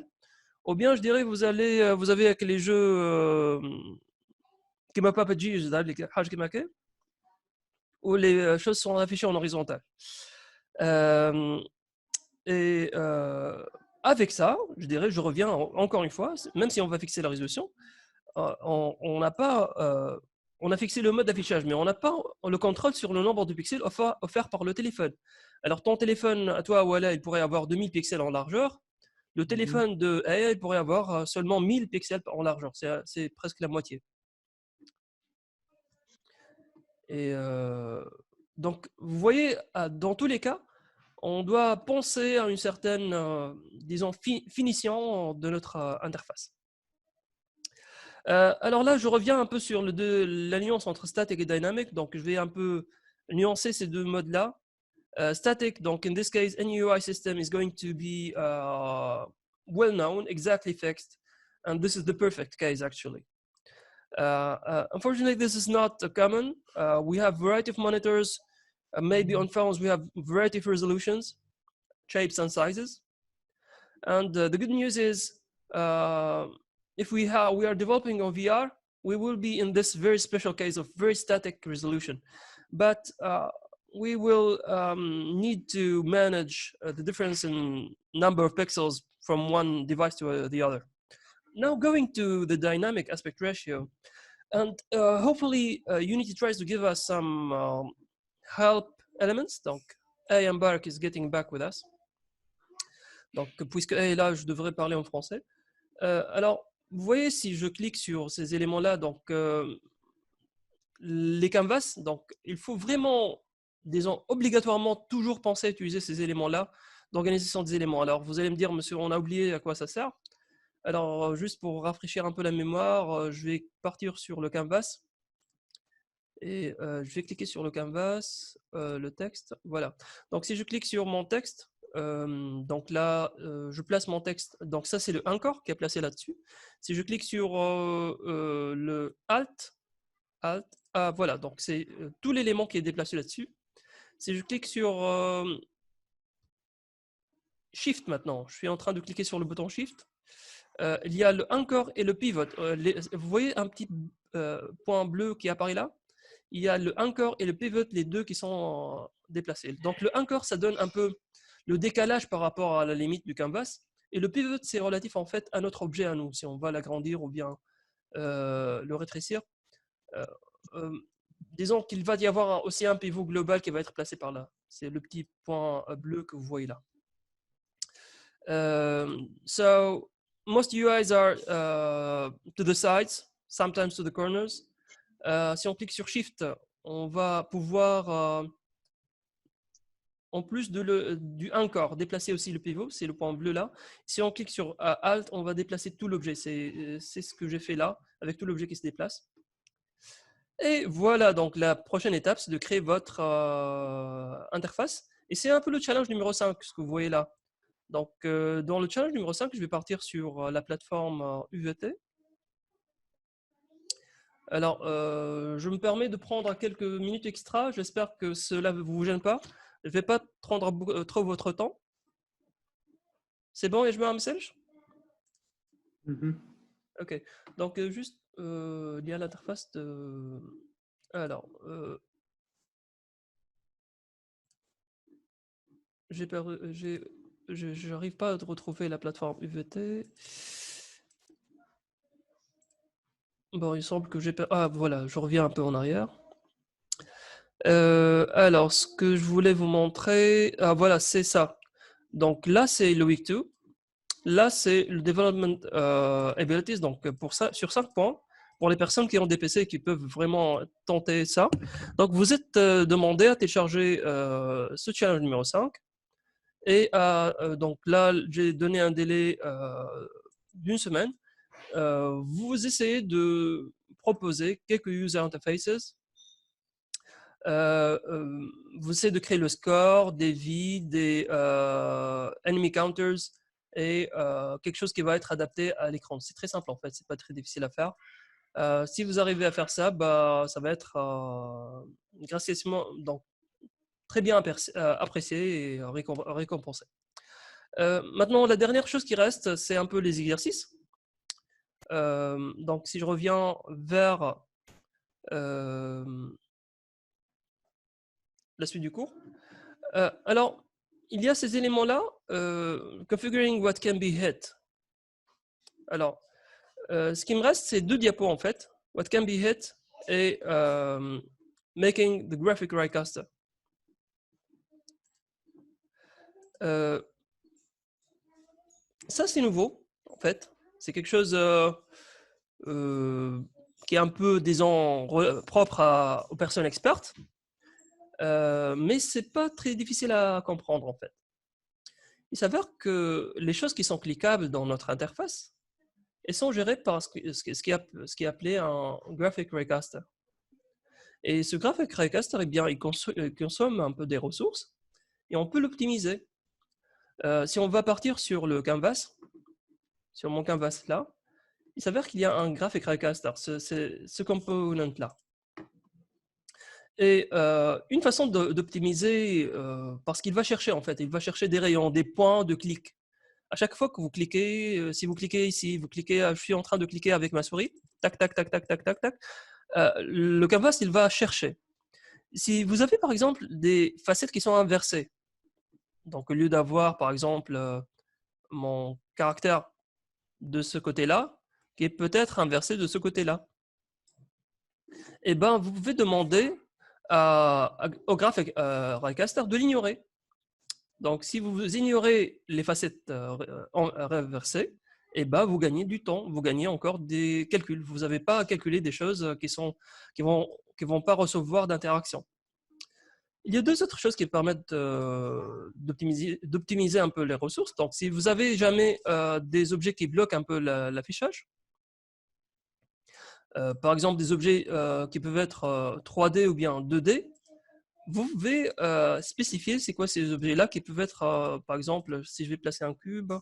Speaker 1: ou bien je dirais vous avez avec les jeux qui m'a pas dit, où les choses sont affichées en horizontal. Euh, et avec ça, je dirais, je reviens encore une fois, même si on va fixer la résolution, on n'a pas, on a fixé le mode d'affichage, mais on n'a pas le contrôle sur le nombre de pixels offert par le téléphone. Alors ton téléphone, à toi, voilà, il pourrait avoir 2000 pixels en largeur. Le téléphone de Aya, il pourrait avoir seulement 1000 pixels en largeur. C'est presque la moitié. Et donc, vous voyez, dans tous les cas, on doit penser à une certaine, disons, finition de notre interface. Alors là, je reviens un peu sur la nuance entre static et dynamic. Donc, je vais un peu nuancer ces deux modes-là. Static, donc in this case, any UI system is going to be well known, exactly fixed, and this is the perfect case actually. Unfortunately, this is not common. We have variety of monitors. Maybe on phones, we have variety of resolutions, shapes, and sizes. And the good news is, if we are developing on VR, we will be in this very special case of very static resolution. But we will need to manage the difference in number of pixels from one device to the other. Now going to the dynamic aspect ratio, and hopefully Unity tries to give us some help elements. Donc, A. Mbark is getting back with us. Donc, puisque A est là, je devrais parler en français. Alors, vous voyez, si je clique sur ces éléments-là, donc les canvas, donc il faut vraiment, disons, obligatoirement toujours penser à utiliser ces éléments-là d'organisation des éléments. Alors, vous allez me dire, monsieur, on a oublié à quoi ça sert. Alors, juste pour rafraîchir un peu la mémoire, je vais partir sur le canvas. Et je vais cliquer sur le canvas, le texte, voilà. Donc si je clique sur mon texte, donc là, je place mon texte. Donc ça, c'est le Anchor qui est placé là-dessus. Si je clique sur le Alt, voilà, donc c'est tout l'élément qui est déplacé là-dessus. Si je clique sur Shift maintenant, je suis en train de cliquer sur le bouton Shift. Il y a le Anchor et le Pivot. Vous voyez un petit point bleu qui apparaît là? Il y a le anchor et le pivot, les deux qui sont déplacés. Donc le anchor, ça donne un peu le décalage par rapport à la limite du canvas. Et le pivot, c'est relatif en fait à notre objet à nous, si on va l'agrandir ou bien le rétrécir. Disons qu'il va y avoir aussi un pivot global qui va être placé par là. C'est le petit point bleu que vous voyez là. So most UIs are to the sides, sometimes to the corners. Si on clique sur Shift, on va pouvoir, en plus du Anchor, déplacer aussi le pivot, c'est le point bleu là. Si on clique sur Alt, on va déplacer tout l'objet. C'est ce que j'ai fait là, avec tout l'objet qui se déplace. Et voilà, donc la prochaine étape, c'est de créer votre interface. Et c'est un peu le challenge numéro 5, ce que vous voyez là. Donc, dans le challenge numéro 5, je vais partir sur la plateforme UVT. Alors, je me permets de prendre quelques minutes extra. J'espère que cela ne vous gêne pas. Je ne vais pas prendre trop votre temps. C'est bon, et je mets un message? Ok. Donc, juste lié à l'interface de... Alors, je n'arrive pas à retrouver la plateforme UVT. Bon, il semble que j'ai... Ah, voilà, je reviens un peu en arrière. Alors, ce que je voulais vous montrer... Ah, voilà, c'est ça. Donc là, c'est le week 2. Là, c'est le development abilities. Donc, pour ça, sur 5 points, pour les personnes qui ont des PC et qui peuvent vraiment tenter ça. Donc, vous êtes demandé à télécharger ce challenge numéro 5. Et donc là, j'ai donné un délai d'une semaine. Vous essayez de proposer quelques user interfaces. Vous essayez de créer le score, des vies, des enemy counters et quelque chose qui va être adapté à l'écran. C'est très simple en fait, c'est pas très difficile à faire. Si vous arrivez à faire ça, bah, ça va être gracieusement, donc très bien apprécié et récompensé. Maintenant, la dernière chose qui reste, c'est un peu les exercices. Donc, si je reviens vers la suite du cours. Alors, il y a ces éléments-là, configuring what can be hit. Alors, ce qui me reste, c'est 2 diapos en fait. What can be hit et making the graphic raycaster. Ça, c'est nouveau, en fait. C'est quelque chose qui est un peu, disons, propre aux personnes expertes. Mais ce n'est pas très difficile à comprendre, en fait. Il s'avère que les choses qui sont cliquables dans notre interface, elles sont gérées par ce qui est appelé un graphic raycaster. Et ce graphic raycaster, eh bien, il consomme un peu des ressources et on peut l'optimiser. Si on va partir sur le canvas, sur mon canvas là, il s'avère qu'il y a un graphic raycaster, ce component-là. Et une façon d'optimiser, parce qu'il va chercher en fait, il va chercher des rayons, des points de clic. À chaque fois que vous cliquez, si vous cliquez ici, vous cliquez, je suis en train de cliquer avec ma souris, tac, tac, tac, tac, tac, tac, tac, le canvas, il va chercher. Si vous avez par exemple des facettes qui sont inversées, donc au lieu d'avoir par exemple mon caractère de ce côté-là, qui est peut-être inversé de ce côté-là, eh ben, vous pouvez demander au graphic raycaster de l'ignorer. Donc, si vous ignorez les facettes reversées, eh ben, vous gagnez du temps, vous gagnez encore des calculs. Vous n'avez pas à calculer des choses qui vont pas recevoir d'interaction. Il y a 2 autres choses qui permettent d'optimiser un peu les ressources. Donc, si vous avez jamais des objets qui bloquent un peu l'affichage, par exemple des objets qui peuvent être 3D ou bien 2D, vous pouvez spécifier c'est quoi ces objets-là qui peuvent être, par exemple, si je vais placer un cube,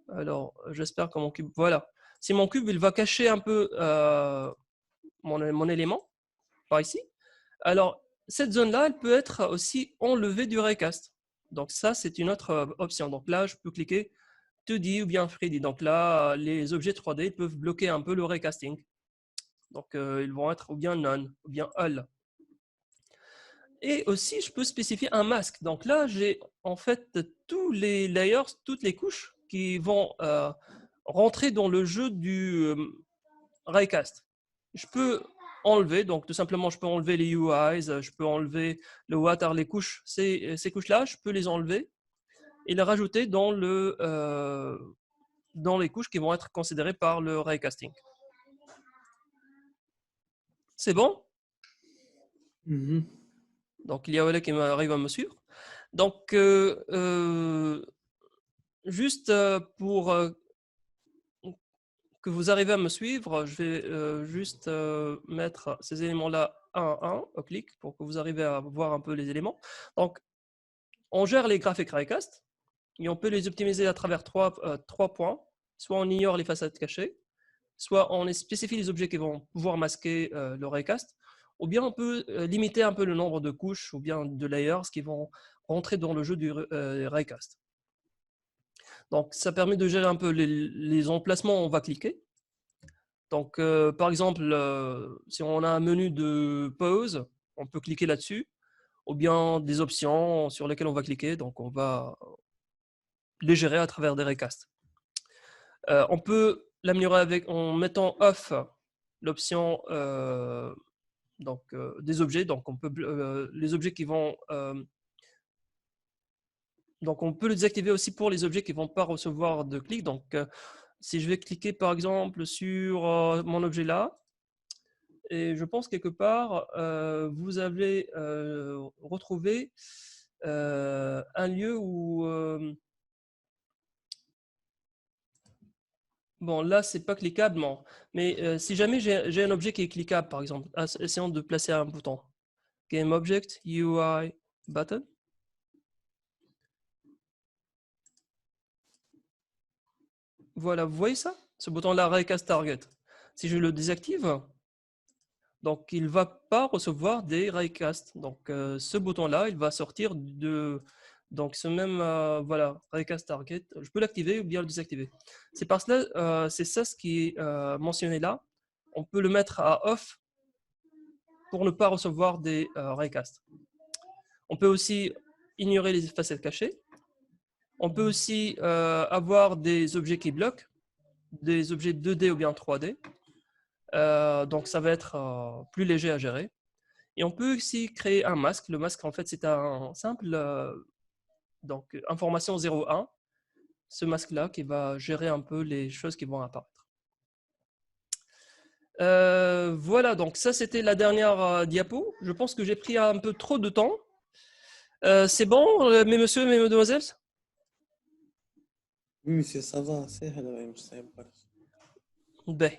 Speaker 1: alors j'espère que mon cube, voilà. Si mon cube, il va cacher un peu mon élément, par ici, alors cette zone-là, elle peut être aussi enlevée du raycast. Donc ça, c'est une autre option. Donc là, je peux cliquer 2D ou bien 3D. Donc là, les objets 3D peuvent bloquer un peu le raycasting. Donc ils vont être ou bien none, ou bien all. Et aussi, je peux spécifier un masque. Donc là, j'ai en fait tous les layers, toutes les couches qui vont rentrer dans le jeu du raycast. Je peux enlever, donc tout simplement, je peux enlever les UIs, je peux enlever le water, les couches, ces couches-là, je peux les enlever et les rajouter dans les couches qui vont être considérées par le raycasting. C'est bon? Donc, il y a Wale qui arrive à me suivre. Donc, juste pour que vous arrivez à me suivre, je vais juste mettre ces éléments-là un à un au clic pour que vous arrivez à voir un peu les éléments. Donc, on gère les graphiques Raycast et on peut les optimiser à travers trois points. Soit on ignore les façades cachées, soit on spécifie les objets qui vont pouvoir masquer le Raycast, ou bien on peut limiter un peu le nombre de couches ou bien de layers qui vont rentrer dans le jeu du Raycast. Donc, ça permet de gérer un peu les emplacements où on va cliquer. Donc, par exemple, si on a un menu de pause, on peut cliquer là-dessus, ou bien des options sur lesquelles on va cliquer. Donc, on va les gérer à travers des Raycasts. On peut l'améliorer en mettant off l'option des objets. Donc, on peut les objets qui vont donc, on peut le désactiver aussi pour les objets qui ne vont pas recevoir de clics. Donc, si je vais cliquer par exemple sur mon objet là, et je pense quelque part, vous avez retrouvé un lieu où... bon, là, c'est pas cliquable, non. Mais si jamais j'ai un objet qui est cliquable, par exemple, essayons de placer un bouton. Game Object, UI, Button. Voilà, vous voyez ça? Ce bouton-là, Raycast Target. Si je le désactive, donc il ne va pas recevoir des Raycasts. Donc ce bouton-là, il va sortir de donc ce même voilà, Raycast Target. Je peux l'activer ou bien le désactiver. C'est parce que c'est ça ce qui est mentionné là. On peut le mettre à off pour ne pas recevoir des Raycasts. On peut aussi ignorer les facettes cachées. On peut aussi avoir des objets qui bloquent, des objets 2D ou bien 3D. Donc, ça va être plus léger à gérer. Et on peut aussi créer un masque. Le masque, en fait, c'est un simple donc, information 0,1. Ce masque-là qui va gérer un peu les choses qui vont apparaître. Voilà, donc ça, c'était la dernière diapo. Je pense que j'ai pris un peu trop de temps. C'est bon, mes messieurs, mes mesdemoiselles?
Speaker 2: Oui, monsieur, ça va, c'est hello,
Speaker 1: Ben.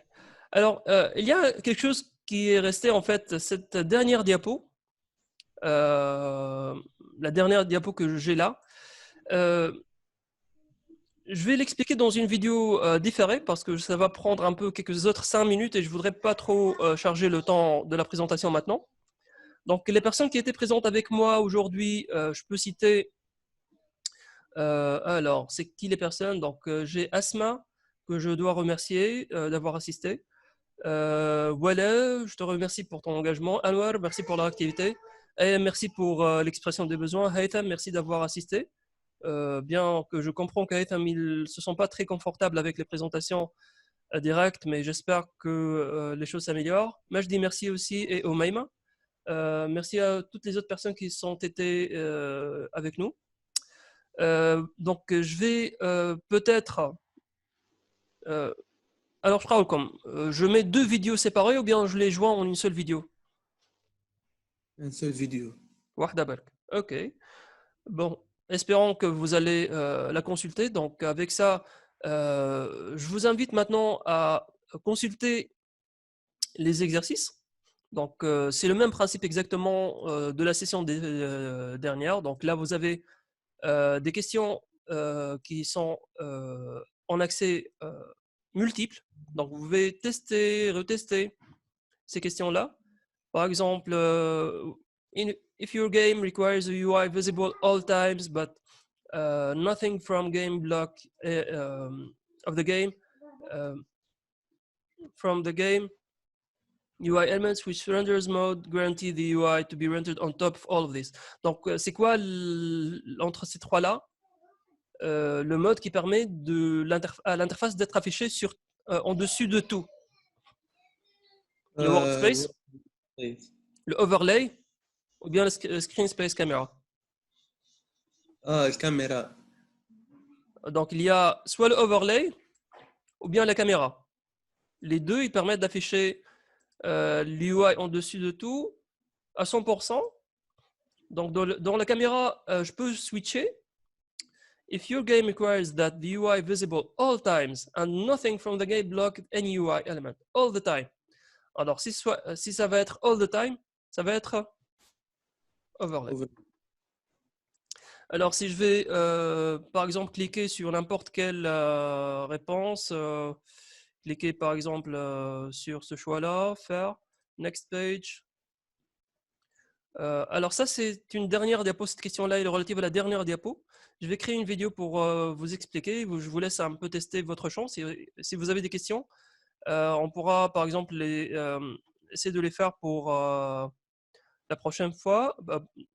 Speaker 1: Alors, il y a quelque chose qui est resté, en fait, cette dernière diapo. La dernière diapo que j'ai là. Je vais l'expliquer dans une vidéo différée parce que ça va prendre un peu quelques autres 5 minutes et je ne voudrais pas trop charger le temps de la présentation maintenant. Donc, les personnes qui étaient présentes avec moi aujourd'hui, je peux citer... alors, c'est qui les personnes? Donc, j'ai Asma, que je dois remercier d'avoir assisté. Voilà, je te remercie pour ton engagement. Anwar, merci pour leur activité. Et merci pour l'expression des besoins. Haytham, merci d'avoir assisté. Bien que je comprends qu'Aytham, ils ne se sont pas très confortables avec les présentations directes, mais j'espère que les choses s'améliorent. Majdi, merci aussi, et Omaima. Merci à toutes les autres personnes qui sont été avec nous. Donc, je vais peut-être... alors, je crois comme je mets 2 vidéos séparées ou bien je les joins en une seule vidéo?
Speaker 2: une seule vidéo.
Speaker 1: Wahda bark. Ok. Bon, espérons que vous allez la consulter. Donc, avec ça, je vous invite maintenant à consulter les exercices. Donc, c'est le même principe exactement de la session dernière. Donc, là, vous avez des questions qui sont en accès multiple. Donc, vous pouvez tester, retester ces questions-là. Par exemple, if your game requires a UI visible all times, but nothing from game block of the game, from the game, UI elements which renders mode guarantee the UI to be rendered on top of all of this. Donc, c'est quoi entre ces trois-là? Le mode qui permet à l'interface d'être affichée en dessus de tout. Le workspace, le overlay, ou bien le screen space camera.
Speaker 2: Ah, la caméra.
Speaker 1: Donc, il y a soit le overlay ou bien la caméra. Les deux, ils permettent d'afficher l'UI en dessus de tout à 100%. Donc, dans la caméra, je peux switcher. if your game requires that the UI visible all times and nothing from the game block any UI element all the time. Alors, si ça va être all the time, ça va être overlay. Alors, si je vais, par exemple, cliquer sur n'importe quelle réponse, cliquer par exemple sur ce choix-là, faire next page. Alors ça, c'est une dernière diapo. Cette question-là est relative à la dernière diapo. Je vais créer une vidéo pour vous expliquer. Je vous laisse un peu tester votre chance. Si vous avez des questions, on pourra par exemple essayer de les faire pour la prochaine fois,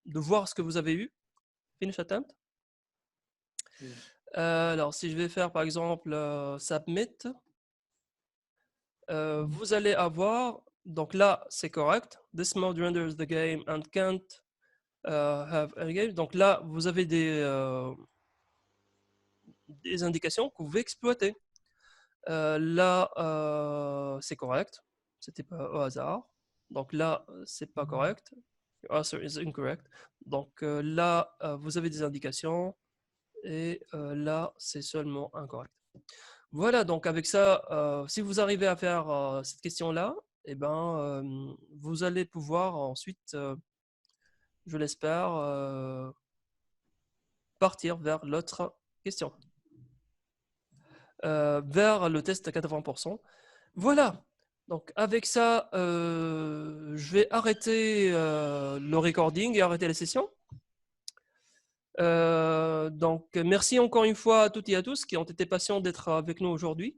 Speaker 1: de voir ce que vous avez eu. Finish attempt. Alors, si je vais faire par exemple submit, vous allez avoir, donc là c'est correct. This mode renders the game and can't have a game. Donc là, vous avez des indications que vous pouvez exploiter. Là, c'est correct. C'était pas au hasard. Donc là, c'est pas correct. Your answer is incorrect. Donc là, vous avez des indications. Et là, c'est seulement incorrect. Voilà, donc avec ça, si vous arrivez à faire cette question-là, eh ben, vous allez pouvoir ensuite, je l'espère, partir vers l'autre question. Vers le test à 80%. Voilà, donc avec ça, je vais arrêter le recording et arrêter la session. Donc, merci encore une fois à toutes et à tous qui ont été patients d'être avec nous aujourd'hui.